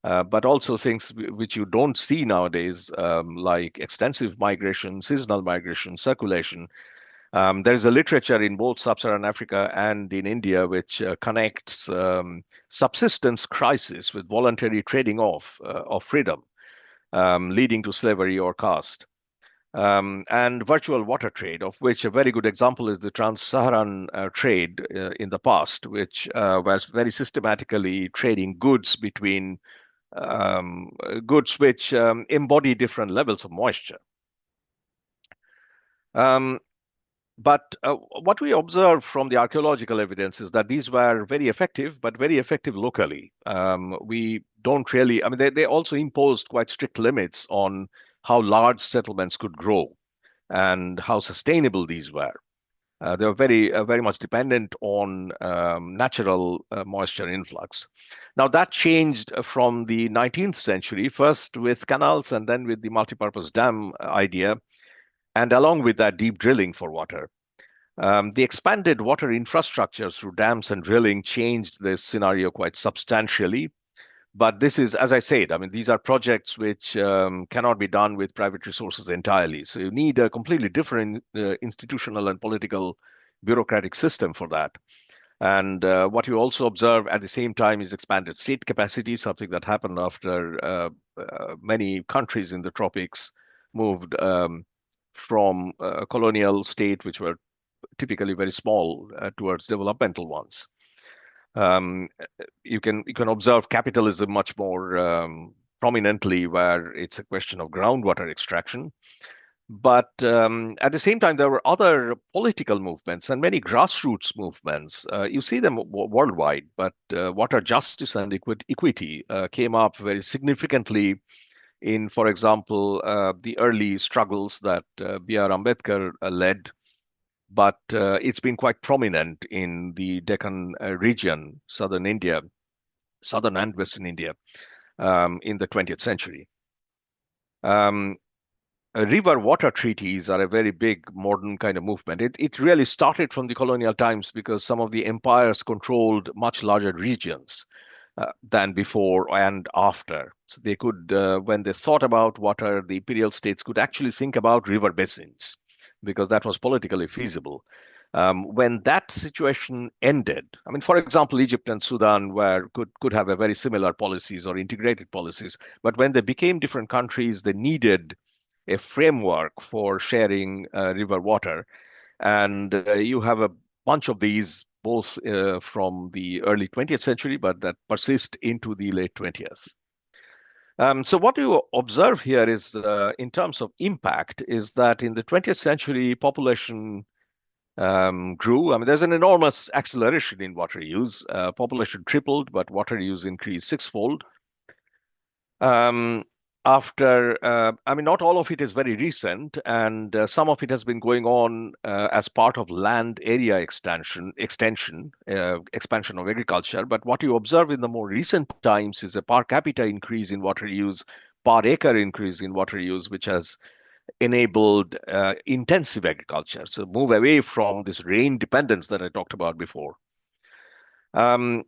but also things which you don't see nowadays, like extensive migration, seasonal migration, circulation. There's a literature in both sub-Saharan Africa and in India which connects subsistence crisis with voluntary trading off of freedom, leading to slavery or caste. And virtual water trade, of which a very good example is the trans-Saharan trade in the past, which was very systematically trading goods between goods which embody different levels of moisture. But what we observe from the archaeological evidence is that these were very effective, but very effective locally. We don't really, I mean, they also imposed quite strict limits on how large settlements could grow and how sustainable these were. They were very much dependent on natural moisture influx. Now that changed from the 19th century, first with canals and then with the multipurpose dam idea, and along with that, deep drilling for water. The expanded water infrastructure through dams and drilling changed this scenario quite substantially. But this is, as I said, I mean, these are projects which cannot be done with private resources entirely. So you need a completely different institutional and political bureaucratic system for that. And what you also observe at the same time is expanded state capacity, something that happened after many countries in the tropics moved from a colonial state, which were typically very small, towards developmental ones. You can observe capitalism much more prominently, where it's a question of groundwater extraction. But at the same time, there were other political movements and many grassroots movements. You see them worldwide, but water justice and equity came up very significantly in, for example, the early struggles that B.R. Ambedkar led. But it's been quite prominent in the Deccan region, southern India, southern and western India, in the 20th century. River water treaties are a very big modern kind of movement. It really started from the colonial times because some of the empires controlled much larger regions than before and after. So they could, when they thought about water, the imperial states could actually think about river basins, because that was politically feasible. When that situation ended, I mean, for example, Egypt and Sudan could have a very similar policies or integrated policies, but when they became different countries, they needed a framework for sharing river water. And you have a bunch of these, both from the early 20th century, but that persist into the late 20th. So what you observe here is, in terms of impact, is that in the 20th century, population grew. I mean, there's an enormous acceleration in water use. Population tripled, but water use increased sixfold. I mean, not all of it is very recent, and some of it has been going on as part of land area expansion of agriculture. But what you observe in the more recent times is a per capita increase in water use, per acre increase in water use, which has enabled intensive agriculture. So move away from this rain dependence that I talked about before. And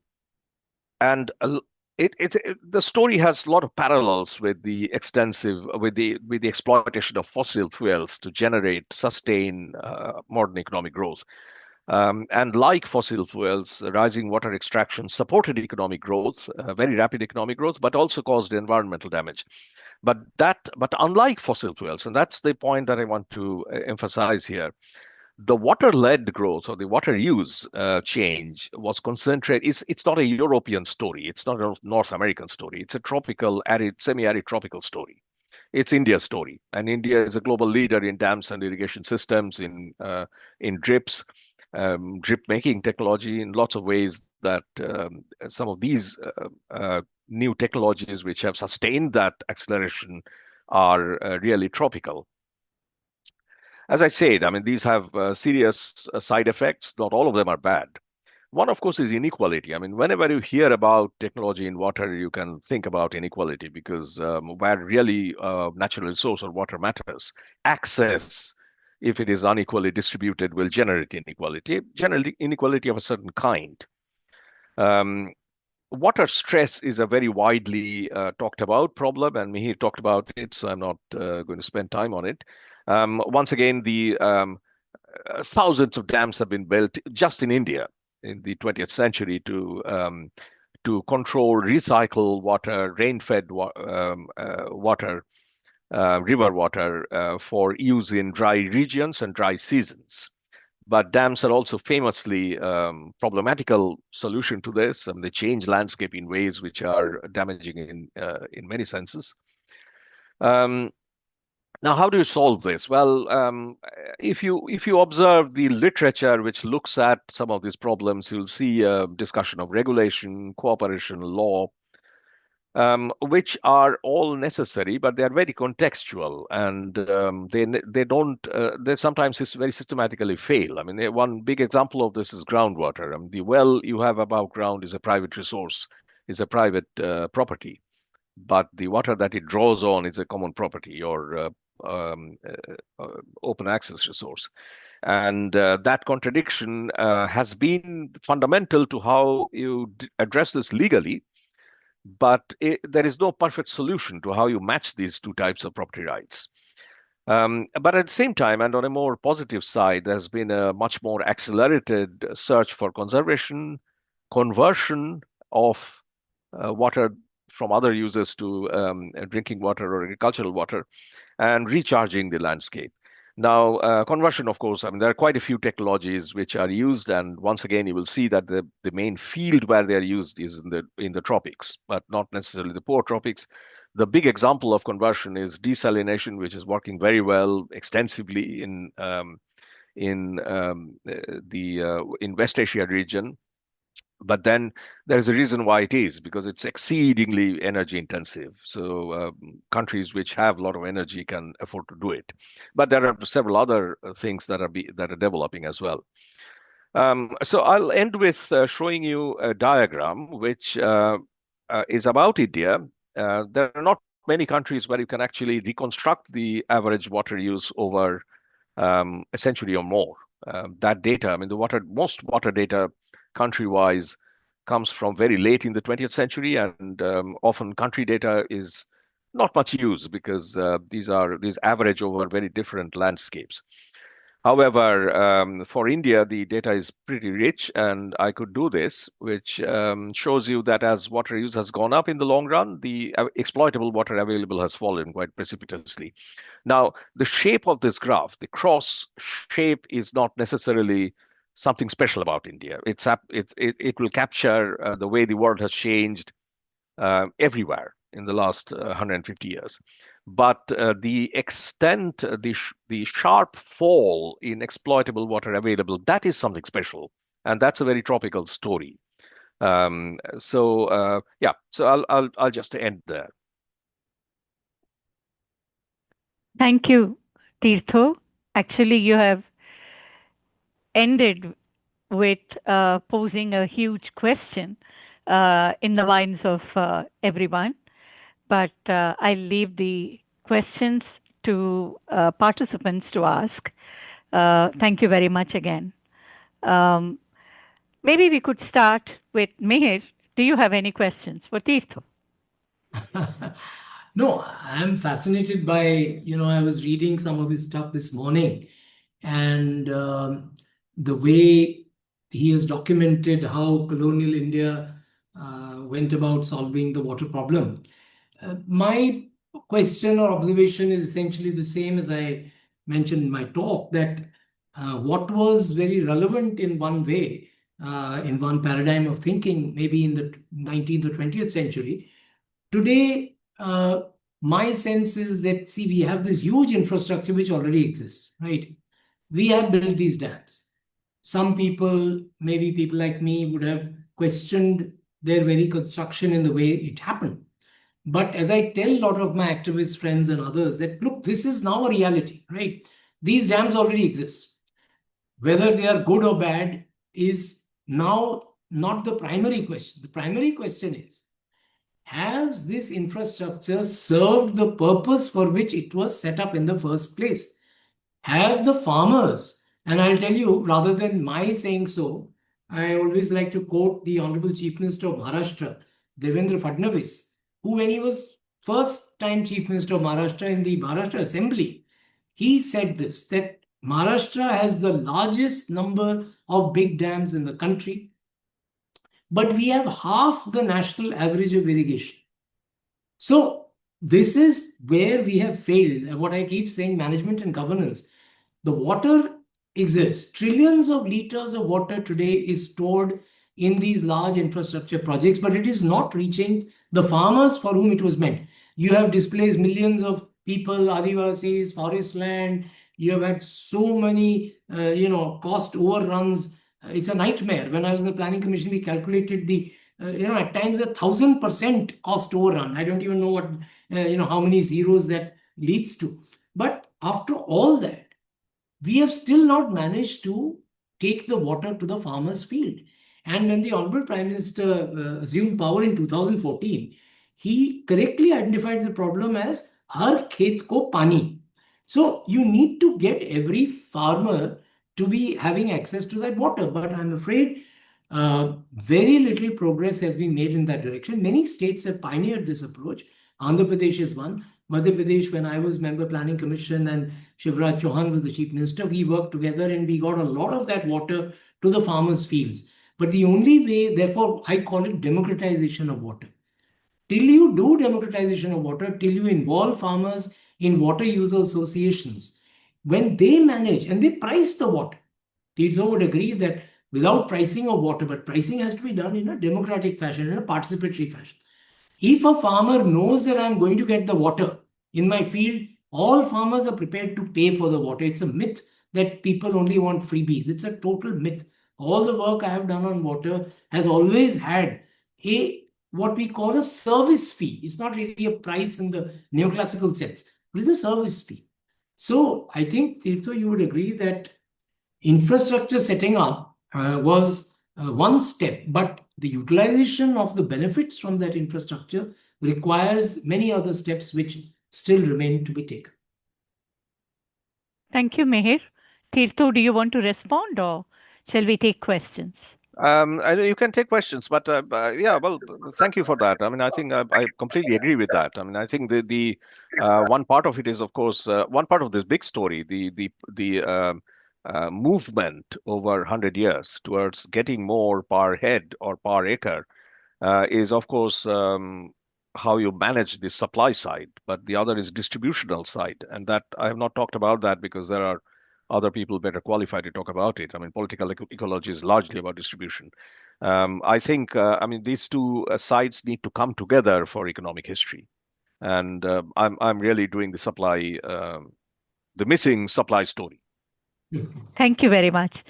the story has a lot of parallels with the exploitation of fossil fuels to sustain modern economic growth. And like fossil fuels, rising water extraction supported economic growth, very rapid economic growth, but also caused environmental damage. But unlike fossil fuels, and that's the point that I want to emphasize here, the water-led growth or the water use change was concentrated. It's not a European story. It's not a North American story. It's a tropical, arid, semi-arid tropical story. It's India's story, and India is a global leader in dams and irrigation systems, in drips, drip making technology, in lots of ways that some of these new technologies which have sustained that acceleration are really tropical. As I said, I mean, these have serious side effects. Not all of them are bad. One, of course, is inequality. I mean, whenever you hear about technology in water, you can think about inequality, because where really natural resource or water matters, access if it is unequally distributed, will generate inequality, generally inequality of a certain kind. Water stress is a very widely talked about problem, and Mihir talked about it, so I'm not going to spend time on it. Once again, the thousands of dams have been built just in India in the 20th century to control, recycle water, rain-fed water, river water for use in dry regions and dry seasons. But dams are also famously problematical solution to this. They change landscape in ways which are damaging in many senses. Now, how do you solve this? Well, if you observe the literature which looks at some of these problems, you'll see a discussion of regulation, cooperation, law, which are all necessary, but they are very contextual, and they sometimes very systematically fail. I mean, one big example of this is groundwater. I mean, the well you have above ground is a private resource, is a private property, but the water that it draws on is a common property or open access resource. And that contradiction has been fundamental to how you address this legally. But there is no perfect solution to how you match these two types of property rights. But at the same time, and on a more positive side, there's been a much more accelerated search for conservation, conversion of water from other uses to drinking water or agricultural water, and recharging the landscape. Now, conversion, of course, I mean, there are quite a few technologies which are used, and once again, you will see that the main field where they are used is in the tropics, but not necessarily the poor tropics. The big example of conversion is desalination, which is working very well extensively in West Asia region. But then there's a reason why it is, because it's exceedingly energy intensive. So countries which have a lot of energy can afford to do it. But there are several other things that are developing as well. So I'll end with showing you a diagram which is about India. There are not many countries where you can actually reconstruct the average water use over a century or more. That data, I mean, most water data country-wise comes from very late in the 20th century, and often country data is not much used because these average over very different landscapes. However, for India, the data is pretty rich, and I could do this, which shows you that as water use has gone up in the long run, the exploitable water available has fallen quite precipitously. Now, the shape of this graph, the cross shape, is not necessarily something special about India. It will capture the way the world has changed everywhere in the last 150 years. But the extent, the sharp fall in exploitable water available, that is something special, and that's a very tropical story. So I'll just end there. Thank you, Tirtho. Actually, you have ended with posing a huge question in the minds of everyone. But I'll leave the questions to participants to ask. Thank you very much again. Maybe we could start with Mihir. Do you have any questions for Tirtho? No, I'm fascinated by, I was reading some of his stuff this morning, and the way he has documented how colonial India went about solving the water problem. My question or observation is essentially the same as I mentioned in my talk, that what was very relevant in one way, in one paradigm of thinking, maybe in the 19th or 20th century, today, my sense is that, see, we have this huge infrastructure which already exists, right? We have built these dams. Some people, maybe people like me, would have questioned their very construction in the way it happened. But as I tell a lot of my activist friends and others that, look, this is now a reality, right? These dams already exist. Whether they are good or bad is now not the primary question. The primary question is, has this infrastructure served the purpose for which it was set up in the first place? have the farmers, and I'll tell you, rather than my saying so, I always like to quote the Honorable Chief Minister of Maharashtra, Devendra Fadnavis, who, when he was first time Chief Minister of Maharashtra in the Maharashtra Assembly, he said this, that Maharashtra has the largest number of big dams in the country, but we have half the national average of irrigation. So this is where we have failed. What I keep saying, management and governance. The water exists. Trillions of liters of water today is stored in these large infrastructure projects, but it is not reaching the farmers for whom it was meant. You have displaced millions of people, Adivasis, forest land. You have had so many, cost overruns. It's a nightmare. When I was in the planning commission, we calculated the, at times 1,000% cost overrun. I don't even know what, how many zeros that leads to. But after all that, we have still not managed to take the water to the farmer's field. And when the Honorable Prime Minister assumed power in 2014, he correctly identified the problem as har khet ko pani. So you need to get every farmer to be having access to that water. But I'm afraid very little progress has been made in that direction. Many states have pioneered this approach. Andhra Pradesh is one. Madhya Pradesh, when I was member planning commission and Shivraj Chauhan was the chief minister, we worked together and we got a lot of that water to the farmers' fields. But the only way, therefore, I call it democratization of water. Till you do democratization of water, till you involve farmers in water user associations, when they manage and they price the water, Tirtho would agree that without pricing of water, but pricing has to be done in a democratic fashion, in a participatory fashion. If a farmer knows that I'm going to get the water in my field, all farmers are prepared to pay for the water. It's a myth that people only want freebies. It's a total myth. All the work I have done on water has always had what we call a service fee. It's not really a price in the neoclassical sense, but it's a service fee. So I think, Tirtho, you would agree that infrastructure setting up was one step, but the utilization of the benefits from that infrastructure requires many other steps which still remain to be taken. Thank you, Mihir. Tirtho, do you want to respond or shall we take questions? You can take questions, but yeah, well, thank you for that. I mean, I think I completely agree with that. I mean, I think the one part of it is, of course, one part of this big story, the movement over 100 years towards getting more per head or per acre is, of course, how you manage the supply side, but the other is distributional side, and that I have not talked about that because there are other people better qualified to talk about it. I mean, political ecology is largely about distribution. I think, I mean, these two sides need to come together for economic history. And I'm really doing the supply, the missing supply story. Thank you very much.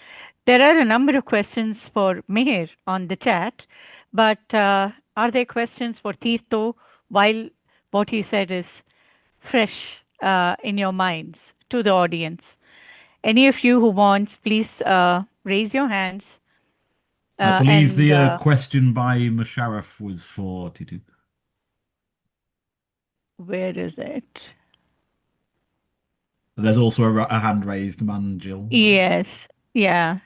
There are a number of questions for Mihir on the chat, but are there questions for Tirtho while what he said is fresh in your minds to the audience? Any of you who wants, please raise your hands. I believe the question by Musharraf was for Titu. Where is it? There's also a hand raised, Manjil. Yes. Yeah.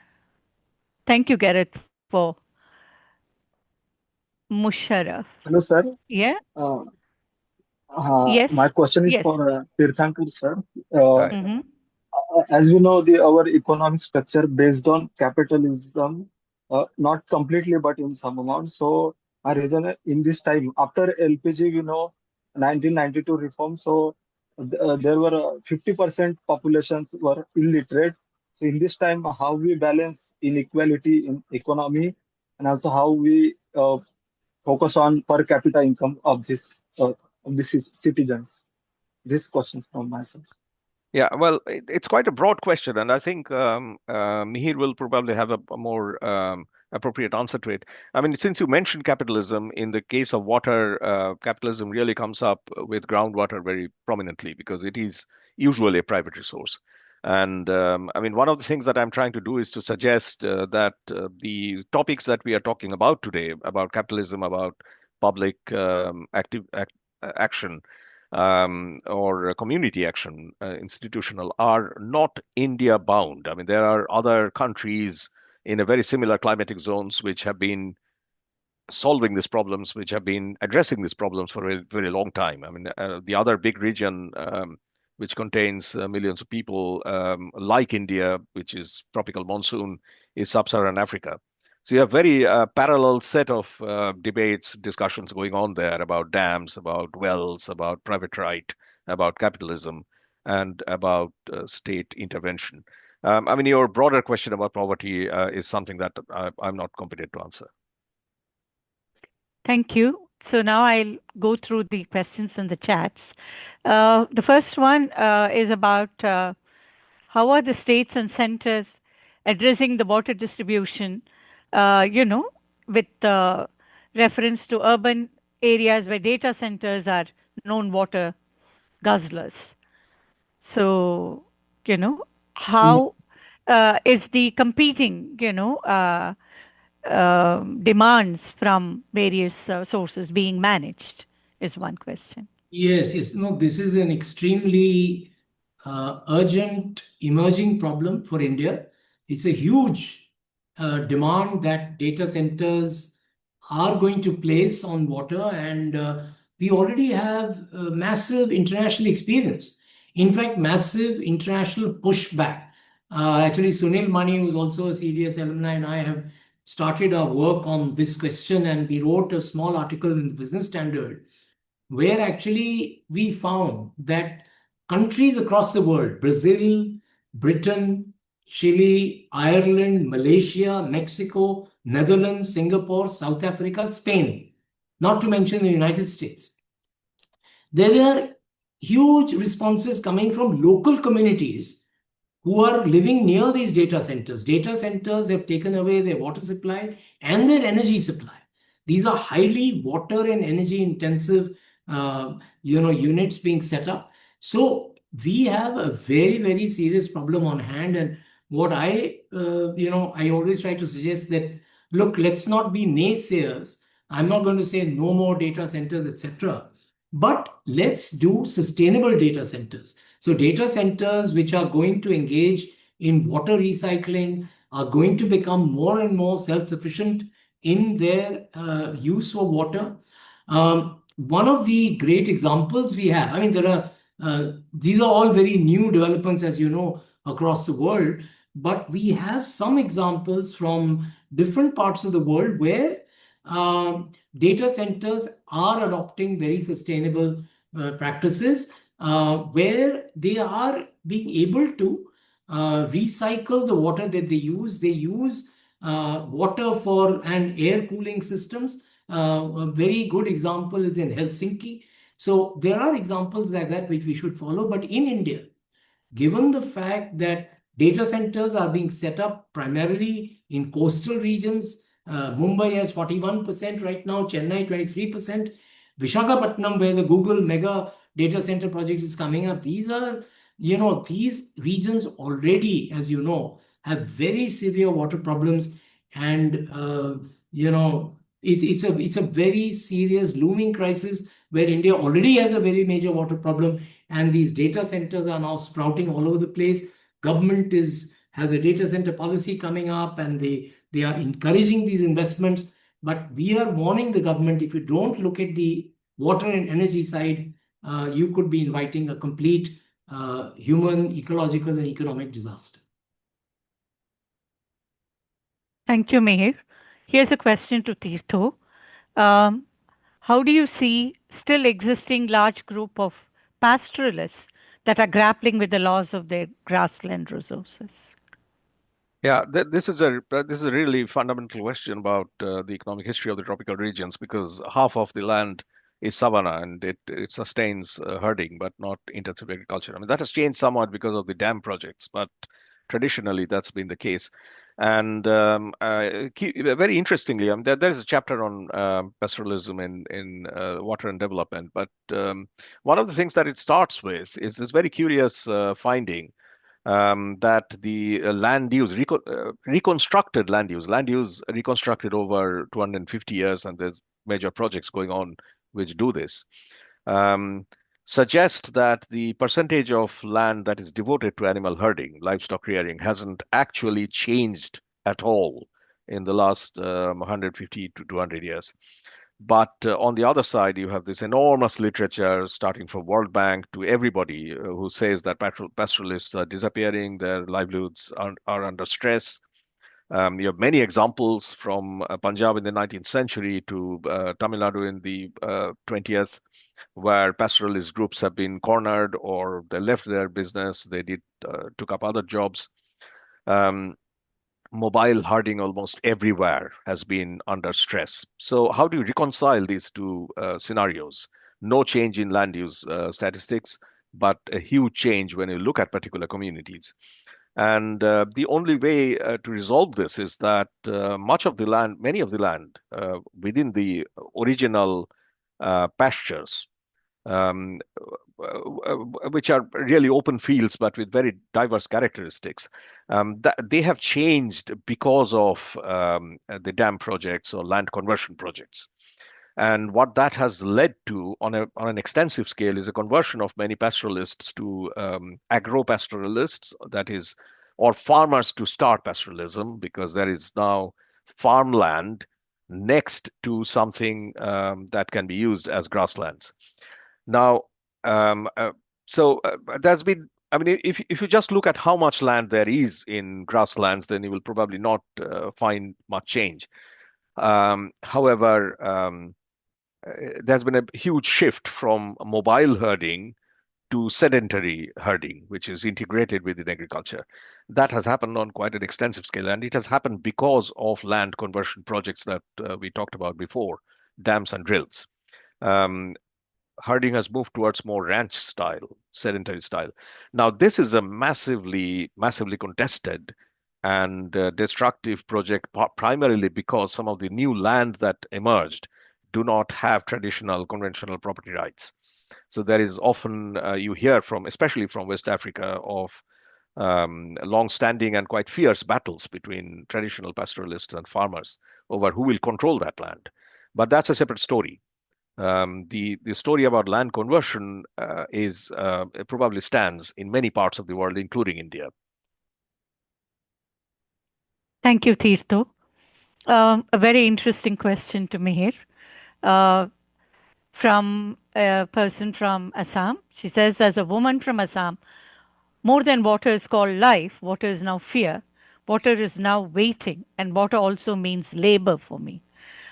Thank you, Garrett, for Musharraf. Hello, sir. Yeah. My Yes. question is Yes. for Tirthankar, sir. Mhm. As we know, our economic structure based on capitalism, not completely, but in some amount. So, our reason in this time after LPG, we know 1992 reform. So, there were 50% populations were illiterate. So, in this time, how we balance inequality in economy, and also how we focus on per capita income of these citizens. These questions from myself. Yeah, well, it's quite a broad question, and I think Mihir will probably have a more appropriate answer to it. I mean, since you mentioned capitalism, in the case of water, capitalism really comes up with groundwater very prominently because it is usually a private resource. And I mean, one of the things that I'm trying to do is to suggest that the topics that we are talking about today, about capitalism, about public action, or community action, institutional, are not India bound. I mean, there are other countries in a very similar climatic zones which have been solving these problems, which have been addressing these problems for a very long time. I mean, the other big region, which contains millions of people, like India, which is tropical monsoon, is sub-Saharan Africa. So you have very parallel set of debates, discussions going on there about dams, about wells, about private right, about capitalism, and about state intervention. I mean, your broader question about poverty is something that I'm not competent to answer. Thank you. So now I'll go through the questions in the chats. The first one is about how are the states and centers addressing the water distribution, with reference to urban areas where data centers are known water guzzlers. So, how is the competing, demands from various sources being managed is one question. Yes. No, this is an extremely urgent emerging problem for India. It's a huge demand that data centers are going to place on water, and we already have massive international experience. In fact, massive international pushback. Actually, Sunil Mani, who's also a CDS alumni, and I have started our work on this question, and we wrote a small article in the Business Standard where actually we found that countries across the world, Brazil, Britain, Chile, Ireland, Malaysia, Mexico, Netherlands, Singapore, South Africa, Spain, not to mention the United States, there are huge responses coming from local communities who are living near these data centers. Data centers have taken away their water supply and their energy supply. These are highly water and energy intensive units being set up. So we have a very, very serious problem on hand. And what I always try to suggest that, look, let's not be naysayers. I'm not going to say no more data centers, etc. But let's do sustainable data centers. So data centers which are going to engage in water recycling are going to become more and more self-sufficient in their use of water. One of the great examples we have, I mean, these are all very new developments, as you know, across the world, but we have some examples from different parts of the world where data centers are adopting very sustainable practices, where they are being able to recycle the water that they use. They use water for and air cooling systems. A very good example is in Helsinki. So there are examples like that which we should follow. But in India, given the fact that data centers are being set up primarily in coastal regions, Mumbai has 41% right now, Chennai 23%, Visakhapatnam, where the Google mega data center project is coming up, these regions already, as you know, have very severe water problems, and it's a very serious looming crisis where India already has a very major water problem, and these data centers are now sprouting all over the place. Government has a data center policy coming up, and they are encouraging these investments. But we are warning the government, if you don't look at the water and energy side, you could be inviting a complete human, ecological, and economic disaster. Thank you, Mihir. Here's a question to Tirtho. How do you see still existing large group of pastoralists that are grappling with the loss of their grassland resources? Yeah, this is a really fundamental question about the economic history of the tropical regions, because half of the land is savanna and it sustains herding, but not intensive agriculture. I mean, that has changed somewhat because of the dam projects, but traditionally that's been the case. And very interestingly, there's a chapter on pastoralism in water and development, but one of the things that it starts with is this very curious finding that the reconstructed land use reconstructed over 250 years, and there's major projects going on which do this. suggest that the percentage of land that is devoted to animal herding, livestock rearing, hasn't actually changed at all in the last 150 to 200 years. But on the other side, you have this enormous literature, starting from World Bank to everybody, who says that pastoralists are disappearing, their livelihoods are under stress. You have many examples from Punjab in the 19th century to Tamil Nadu in the 20th, where pastoralist groups have been cornered, or they left their business, they took up other jobs. Mobile herding almost everywhere has been under stress. So how do you reconcile these two scenarios? No change in land use statistics, but a huge change when you look at particular communities. And the only way to resolve this is that many of the land within the original pastures, which are really open fields but with very diverse characteristics, they have changed because of the dam projects or land conversion projects. And what that has led to on an extensive scale is a conversion of many pastoralists to agro-pastoralists, that is, or farmers to start pastoralism, because there is now farmland next to something that can be used as grasslands. Now, there's been, I mean, if you just look at how much land there is in grasslands, then you will probably not find much change. However, there's been a huge shift from mobile herding to sedentary herding, which is integrated within agriculture. That has happened on quite an extensive scale, and it has happened because of land conversion projects that we talked about before, dams and drills. Herding has moved towards more ranch style, sedentary style. Now, this is a massively contested and destructive project, primarily because some of the new land that emerged do not have traditional conventional property rights. So there is often, you hear from, especially from West Africa, of long-standing and quite fierce battles between traditional pastoralists and farmers over who will control that land. But that's a separate story. The story about land conversion probably stands in many parts of the world, including India. Thank you, Tirtho. A very interesting question to Mihir. From a person from Assam. She says, as a woman from Assam, more than water is called life, water is now fear, water is now waiting, and water also means labor for me.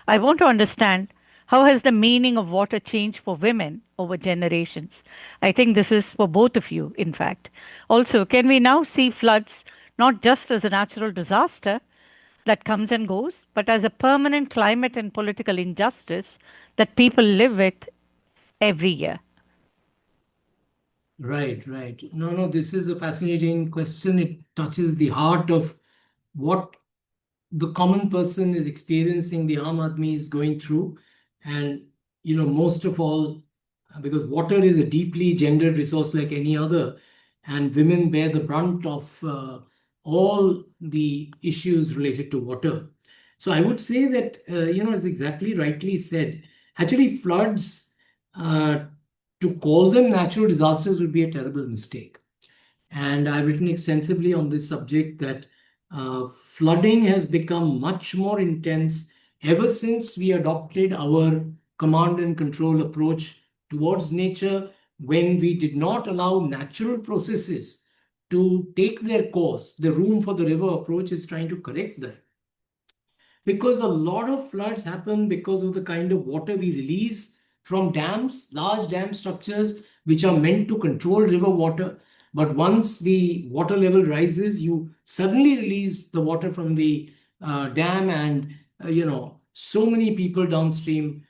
I want to understand, how has the meaning of water changed for women over generations? I think this is for both of you, in fact. Also, can we now see floods not just as a natural disaster that comes and goes, but as a permanent climate and political injustice that people live with every year? Right. No, this is a fascinating question. It touches the heart of what the common person is experiencing, the Aam Aadmi is going through. And, most of all, because water is a deeply gendered resource like any other, and women bear the brunt of all the issues related to water. So I would say that, as exactly rightly said, actually floods, to call them natural disasters would be a terrible mistake. And I've written extensively on this subject that flooding has become much more intense ever since we adopted our command and control approach towards nature, when we did not allow natural processes to take their course. The room for the river approach is trying to correct that. Because a lot of floods happen because of the kind of water we release from dams, large dam structures, which are meant to control river water. But once the water level rises, you suddenly release the water from the dam, and so many people downstream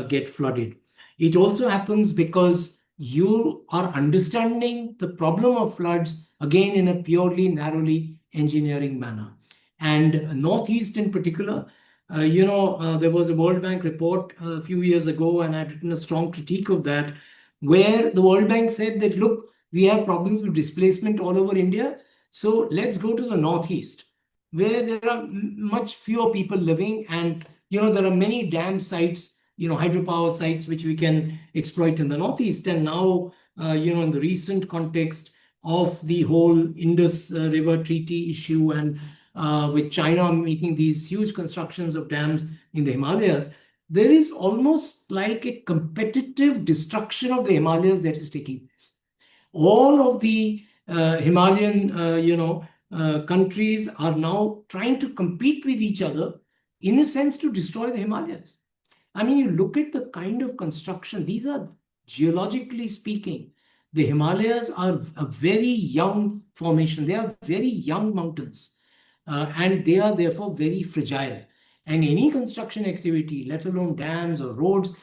get flooded. It also happens because you are understanding the problem of floods again in a purely narrowly engineering manner. And Northeast in particular, there was a World Bank report a few years ago, and I'd written a strong critique of that, where the World Bank said that, look, we have problems with displacement all over India, so let's go to the Northeast, where there are much fewer people living, and there are many dam sites hydropower sites which we can exploit in the Northeast. And now, in the recent context of the whole Indus River Treaty issue and with China making these huge constructions of dams in the Himalayas, there is almost like a competitive destruction of the Himalayas that is taking place. All of the Himalayan, countries are now trying to compete with each other, in a sense, to destroy the Himalayas. I mean, you look at the kind of construction, these are, geologically speaking, the Himalayas are a very young formation. They are very young mountains, and they are therefore very fragile. And any construction activity, let alone dams or roads,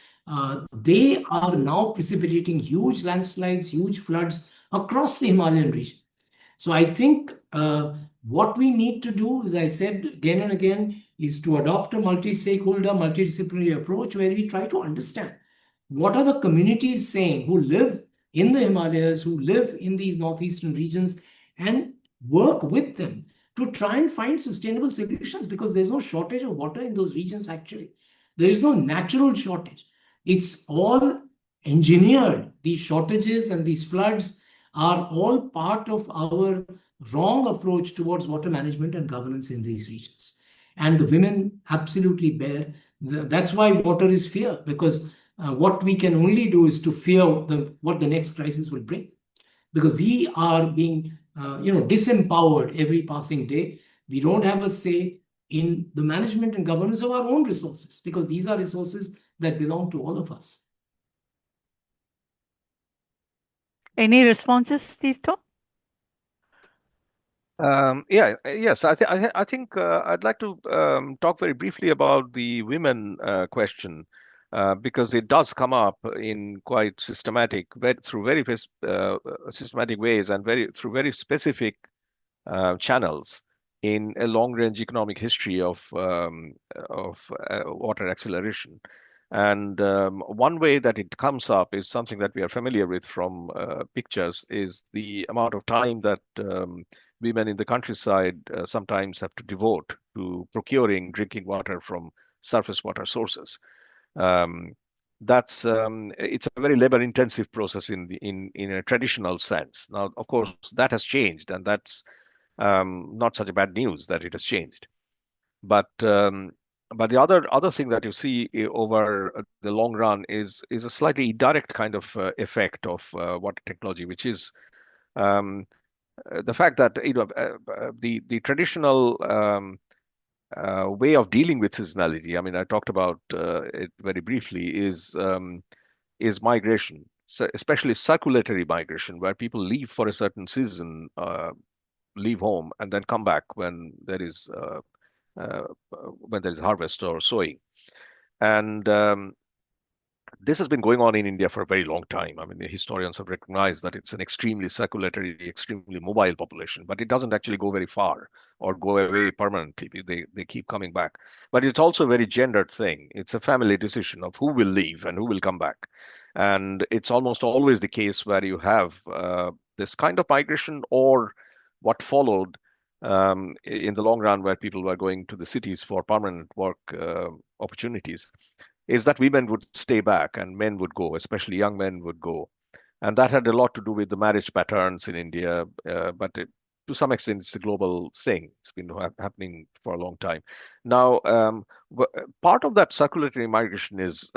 they are now precipitating huge landslides, huge floods across the Himalayan region. So I think what we need to do, as I said again and again, is to adopt a multi-stakeholder, multidisciplinary approach where we try to understand what are the communities saying who live in the Himalayas, who live in these northeastern regions, and work with them to try and find sustainable solutions, because there's no shortage of water in those regions actually. There is no natural shortage. It's all engineered. These shortages and these floods are all part of our wrong approach towards water management and governance in these regions. And the women absolutely bear. That's why water is fear, because what we can only do is to fear what the next crisis will bring. Because we are being disempowered every passing day. We don't have a say in the management and governance of our own resources, because these are resources that belong to all of us. Any responses, Tirtho? Yes. I think I'd like to talk very briefly about the women question, because it does come up in quite systematic, through very systematic ways and through very specific channels in a long-range economic history of water acceleration. And one way that it comes up is something that we are familiar with from pictures, is the amount of time that women in the countryside sometimes have to devote to procuring drinking water from surface water sources. It's a very labor-intensive process in a traditional sense. Now, of course, that has changed, and that's not such a bad news that it has changed. But the other thing that you see over the long run is a slightly indirect kind of effect of water technology, which is the fact that the traditional way of dealing with seasonality. I mean, I talked about it very briefly. Is migration, so especially circulatory migration, where people leave for a certain season, leave home, and then come back when there is harvest or sowing. And this has been going on in India for a very long time. I mean, the historians have recognized that it's an extremely circulatory, extremely mobile population, but it doesn't actually go very far or go away permanently. They keep coming back. But it's also a very gendered thing. It's a family decision of who will leave and who will come back. And it's almost always the case where you have this kind of migration, or what followed in the long run, where people were going to the cities for permanent work opportunities, is that women would stay back and men would go, especially young men would go. And that had a lot to do with the marriage patterns in India, but to some extent, it's a global thing. It's been happening for a long time. Now, part of that circulatory migration is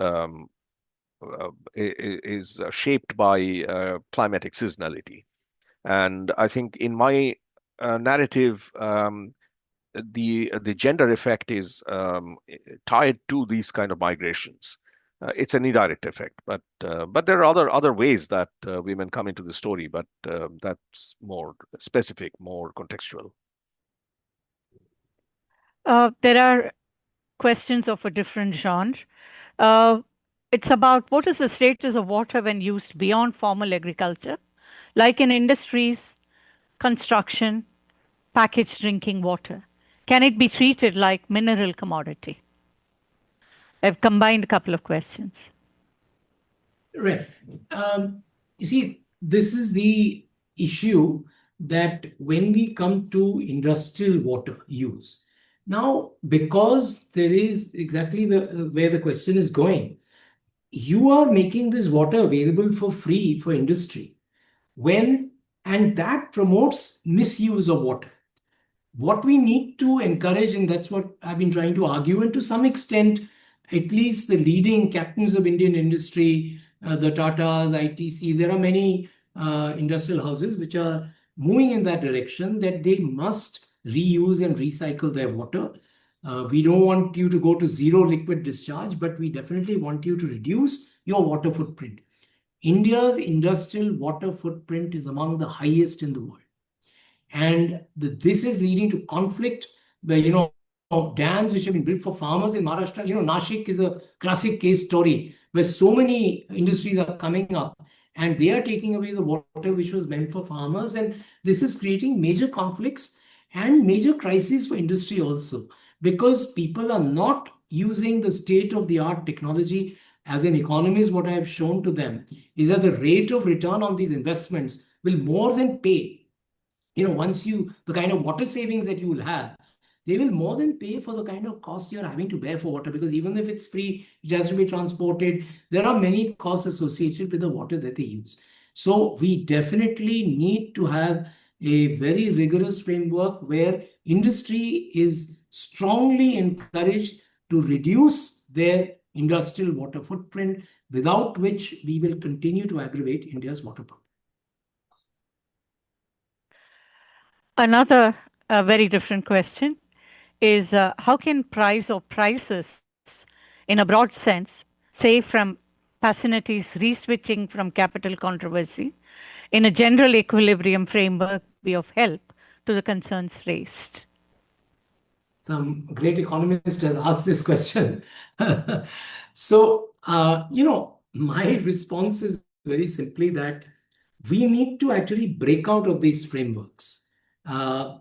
shaped by climatic seasonality. And I think in my narrative, the gender effect is tied to these kind of migrations. It's an indirect effect, but there are other ways that women come into the story, but that's more specific, more contextual. There are questions of a different genre. It's about what is the status of water when used beyond formal agriculture, like in industries, construction, packaged drinking water. Can it be treated like mineral commodity? I've combined a couple of questions. Right. You see, this is the issue that when we come to industrial water use, now, because there is exactly where the question is going, you are making this water available for free for industry and that promotes misuse of water. What we need to encourage, and that's what I've been trying to argue, and to some extent, at least the leading captains of Indian industry, the Tatas, ITC, there are many industrial houses which are moving in that direction, that they must reuse and recycle their water. We don't want you to go to zero liquid discharge, but we definitely want you to reduce your water footprint. India's industrial water footprint is among the highest in the world. And this is leading to conflict where, dams which have been built for farmers in Maharashtra. Nashik is a classic case story where so many industries are coming up and they are taking away the water which was meant for farmers. And this is creating major conflicts and major crises for industry also, because people are not using the state-of-the-art technology. As an economist, what I have shown to them is that the rate of return on these investments will more than pay. Once the kind of water savings that you will have, they will more than pay for the kind of cost you're having to bear for water, because even if it's free, it has to be transported. There are many costs associated with the water that they use. So we definitely need to have a very rigorous framework where industry is strongly encouraged to reduce their industrial water footprint, without which we will continue to aggravate India's water problem. Another very different question is how can price or prices, in a broad sense, say from Passanetti's re-switching from capital controversy, in a general equilibrium framework, be of help to the concerns raised? Some great economist has asked this question. So, my response is very simply that we need to actually break out of these frameworks.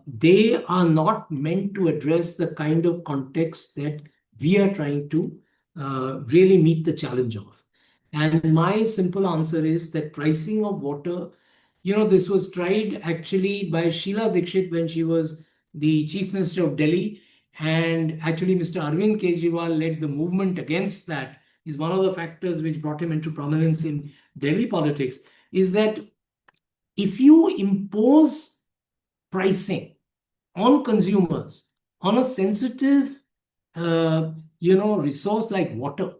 They are not meant to address the kind of context that we are trying to really meet the challenge of. And my simple answer is that pricing of water, this was tried actually by Sheila Dikshit when she was the Chief Minister of Delhi. And actually, Mr. Arvind Kejriwal led the movement against that. Is one of the factors which brought him into prominence in Delhi politics, is that if you impose pricing on consumers on a sensitive, resource like water,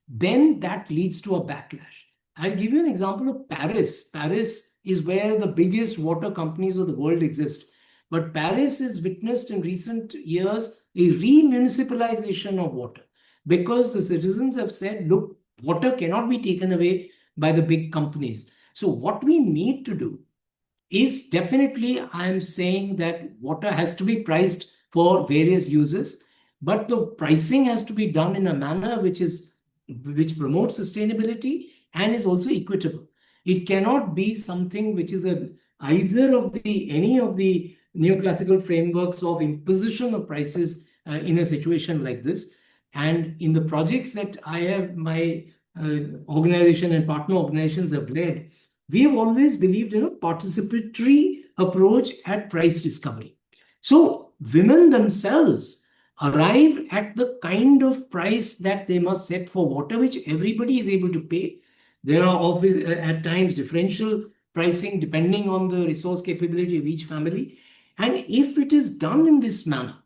then that leads to a backlash. I'll give you an example of Paris. Paris is where the biggest water companies of the world exist. But Paris has witnessed in recent years a re-municipalization of water, because the citizens have said, look, water cannot be taken away by the big companies. So what we need to do is definitely, I am saying that water has to be priced for various uses, but the pricing has to be done in a manner which promotes sustainability and is also equitable. It cannot be something which is any of the neoclassical frameworks of imposition of prices in a situation like this. And in the projects that I have, my organization and partner organizations have led, we have always believed in a participatory approach at price discovery. So women themselves arrive at the kind of price that they must set for water, which everybody is able to pay. There are at times differential pricing depending on the resource capability of each family. And if it is done in this manner,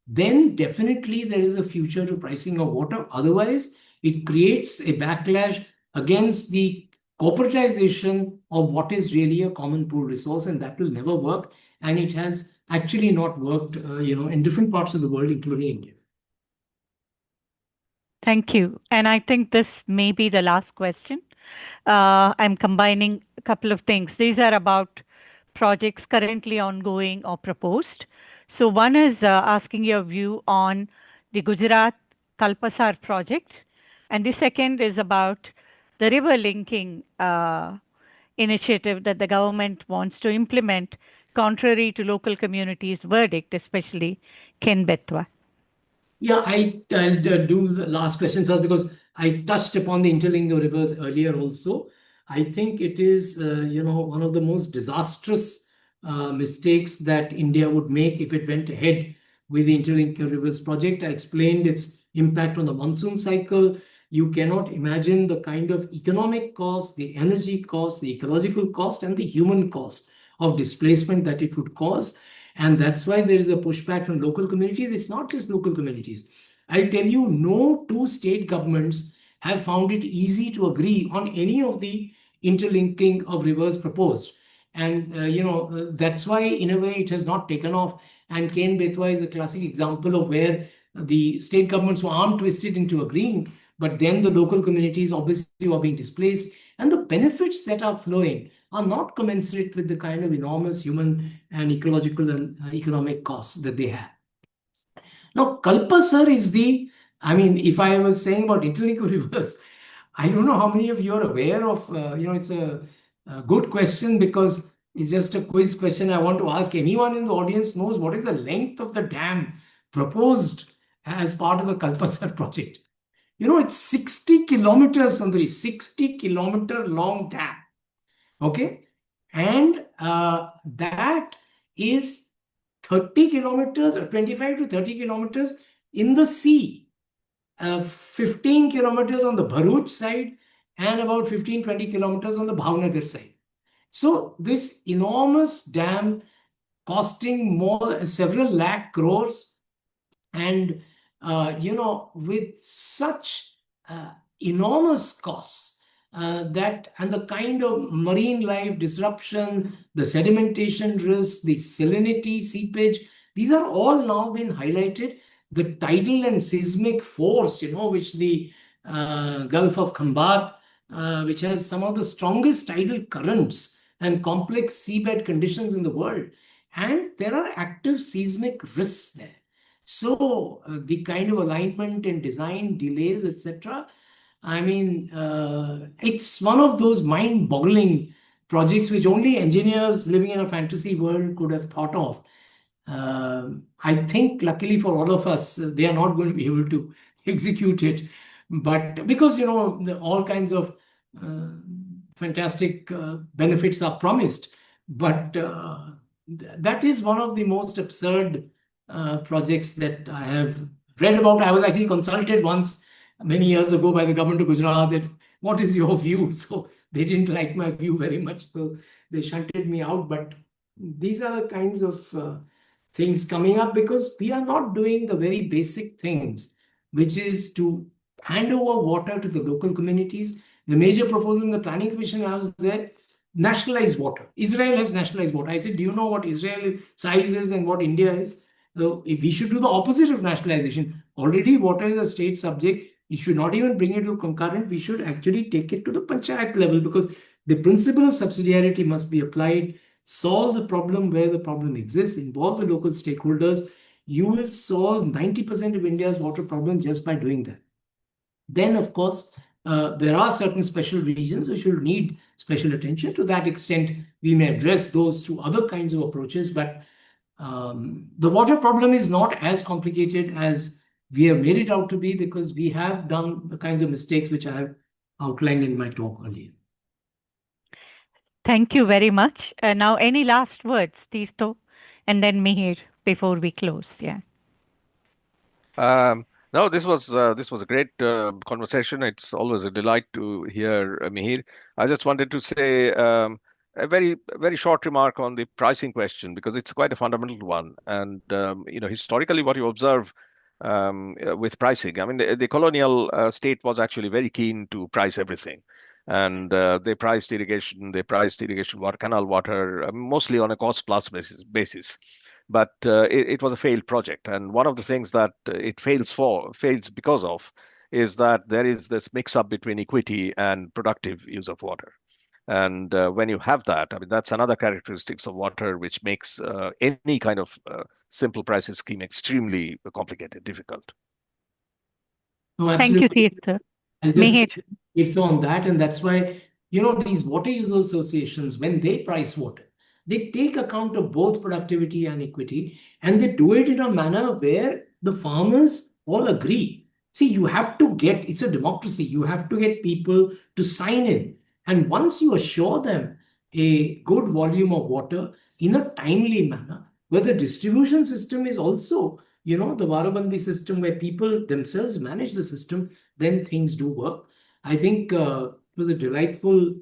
then definitely there is a future to pricing of water. Otherwise, it creates a backlash against the corporatization of what is really a common pool resource, and that will never work. And it has actually not worked, in different parts of the world, including India. Thank you. And I think this may be the last question. I'm combining a couple of things. These are about projects currently ongoing or proposed. So one is asking your view on the Gujarat Kalpasar project. And the second is about the river linking initiative that the government wants to implement, contrary to local communities' verdict, especially Ken Betwa. Yeah, I'll do the last question first, because I touched upon the interlink of rivers earlier also. I think it is, one of the most disastrous mistakes that India would make if it went ahead with the interlink of rivers project. I explained its impact on the monsoon cycle. you cannot imagine the kind of economic cost, the energy cost, the ecological cost, and the human cost of displacement that it would cause. And that's why there is a pushback from local communities. It's not just local communities. I'll tell you, no two state governments have found it easy to agree on any of the interlinking of rivers proposed. And, that's why, in a way, it has not taken off. And Ken Betwa is a classic example of where the state governments were arm twisted into agreeing, but then the local communities obviously are being displaced. And the benefits that are flowing are not commensurate with the kind of enormous human and ecological and economic costs that they have. Now, Kalpa, sir, is if I was saying about interlink rivers, I don't know how many of you are aware of, it's a good question because it's just a quiz question. I want to ask anyone in the audience knows what is the length of the dam proposed as part of the Kalpasar project. It's 60 kilometers, Sundari, 60-kilometer long dam. Okay. And that is 30 kilometers or 25 to 30 kilometers in the sea, 15 kilometers on the Bharuch side, and about 15-20 kilometers on the Bhavnagar side. So this enormous dam costing several lakh crores, and with such enormous costs and the kind of marine life disruption, the sedimentation risk, the salinity, seepage, these are all now been highlighted. The tidal and seismic force, which the Gulf of Khambat, which has some of the strongest tidal currents and complex seabed conditions in the world. And there are active seismic risks there. So the kind of alignment and design delays, etc. It's one of those mind-boggling projects which only engineers living in a fantasy world could have thought of. I think, luckily for all of us, they are not going to be able to execute it. But because, all kinds of fantastic benefits are promised. But that is one of the most absurd projects that I have read about. I was actually consulted once many years ago by the government of Gujarat that what is your view? So they didn't like my view very much, so they shunted me out. But these are the kinds of things coming up because we are not doing the very basic things, which is to hand over water to the local communities. The major proposal in the Planning Commission was there, nationalize water. Israel has nationalized water. I said, do you know what Israel size is and what India is? So if we should do the opposite of nationalization, already water is a state subject. You should not even bring it to concurrent. We should actually take it to the panchayat level because the principle of subsidiarity must be applied. Solve the problem where the problem exists. Involve the local stakeholders. You will solve 90% of India's water problem just by doing that. Then, of course, there are certain special regions which will need special attention. To that extent, we may address those through other kinds of approaches. But the water problem is not as complicated as we have made it out to be because we have done the kinds of mistakes which I have outlined in my talk earlier. Thank you very much. Now, any last words, Tirtho, and then Mihir before we close? Yeah. No, this was a great conversation. It's always a delight to hear Mihir. I just wanted to say a very short remark on the pricing question because it's quite a fundamental one. And historically, what you observe with pricing, the colonial state was actually very keen to price everything. And they priced irrigation, water, canal water, mostly on a cost plus basis. But it was a failed project. And one of the things that it fails because of is that there is this mix up between equity and productive use of water. And when you have that, that's another characteristics of water, which makes any kind of simple pricing scheme extremely complicated, difficult. No, Thank you, Tirtha. I'll just give on that. And that's why, these water user associations, when they price water, they take account of both productivity and equity, and they do it in a manner where the farmers all agree. See, it's a democracy. You have to get people to sign in. And once you assure them a good volume of water in a timely manner, where the distribution system is also the Varabandi system where people themselves manage the system, then things do work. I think it was a delightful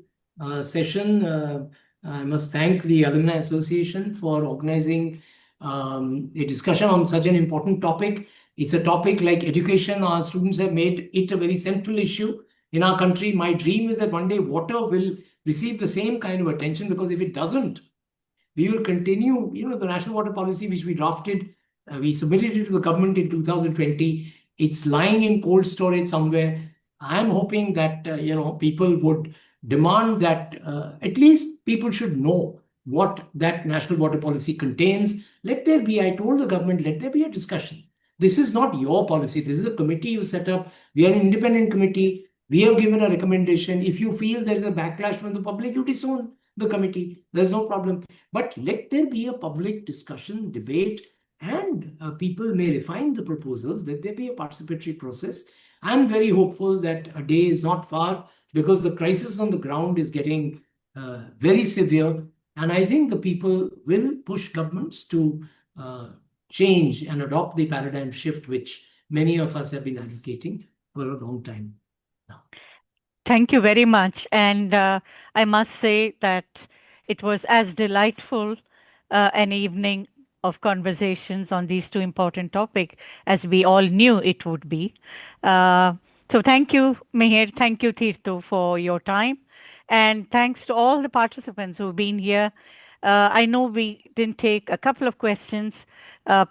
session. I must thank the Alumni Association for organizing a discussion on such an important topic. It's a topic like education. Our students have made it a very central issue in our country. My dream is that one day water will receive the same kind of attention, because if it doesn't, we will continue, the national water policy which we drafted, we submitted it to the government in 2020. It's lying in cold storage somewhere. I'm hoping that, people would demand that at least people should know what that national water policy contains. Let there be, I told the government, let there be a discussion. This is not your policy. This is a committee you set up. We are an independent committee. We have given a recommendation. If you feel there is a backlash from the public, you disown the committee. There's no problem. But let there be a public discussion, debate, and people may refine the proposals. Let there be a participatory process. I'm very hopeful that a day is not far, because the crisis on the ground is getting very severe. And I think the people will push governments to change and adopt the paradigm shift, which many of us have been advocating for a long time now. Thank you very much. And I must say that it was as delightful an evening of conversations on these two important topics as we all knew it would be. So thank you, Mihir. Thank you, Tirthu, for your time. And thanks to all the participants who've been here. I know we didn't take a couple of questions.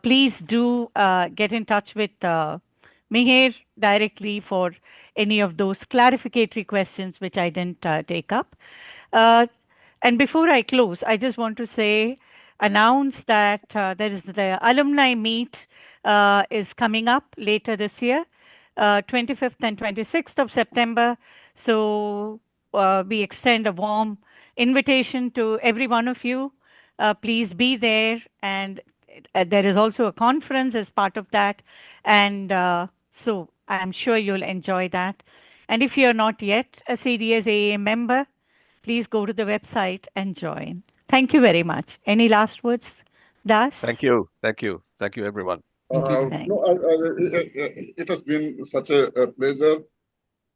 Please do get in touch with Mihir directly for any of those clarificatory questions which I didn't take up. And before I close, I just want to announce that there is the alumni meet is coming up later this year, 25th and 26th of September. So we extend a warm invitation to every one of you. Please be there. And there is also a conference as part of that. And so I'm sure you'll enjoy that. And if you're not yet a CDSAA member, please go to the website and join. Thank you very much. Any last words, Das? Thank you. Thank you. Thank you, everyone. It has been such a pleasure.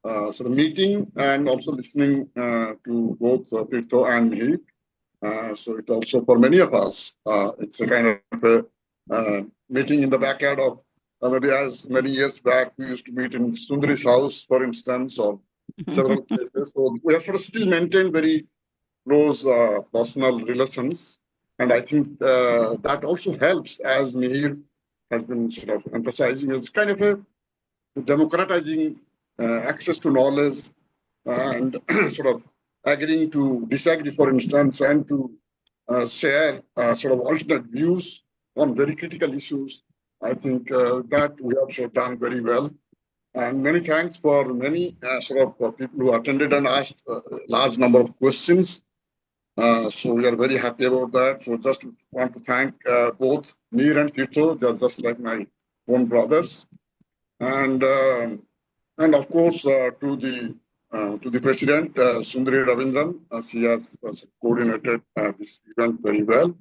So the meeting and also listening to both Tirthu and Mihir. So it also, for many of us, it's a kind of a meeting in the backyard of, maybe as many years back, we used to meet in Sundari's house, for instance, or several places. So we have sort of still maintained very close personal relations. And I think that also helps, as Mihir has been sort of emphasizing, it's kind of a democratizing access to knowledge and sort of agreeing to disagree, for instance, and to share sort of alternate views on very critical issues. I think that we have sort of done very well. And many thanks for many sort of people who attended and asked a large number of questions. So we are very happy about that. So just want to thank both Mihir and Tirthu. They're just like my own brothers. And of course to the president, Sundari Ravindran. She has coordinated this event very well.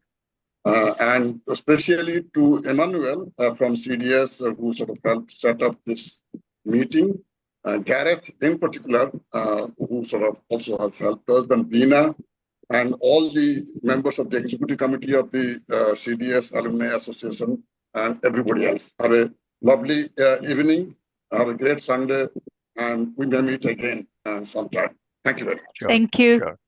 And especially to Emmanuel from CDS, who sort of helped set up this meeting. Gareth in particular, who sort of also has helped us, and Veena, and all the members of the executive committee of the CDS Alumni Association, and everybody else. Have a lovely evening, have a great Sunday, and we may meet again sometime. Thank you very much. Thank you. Sure.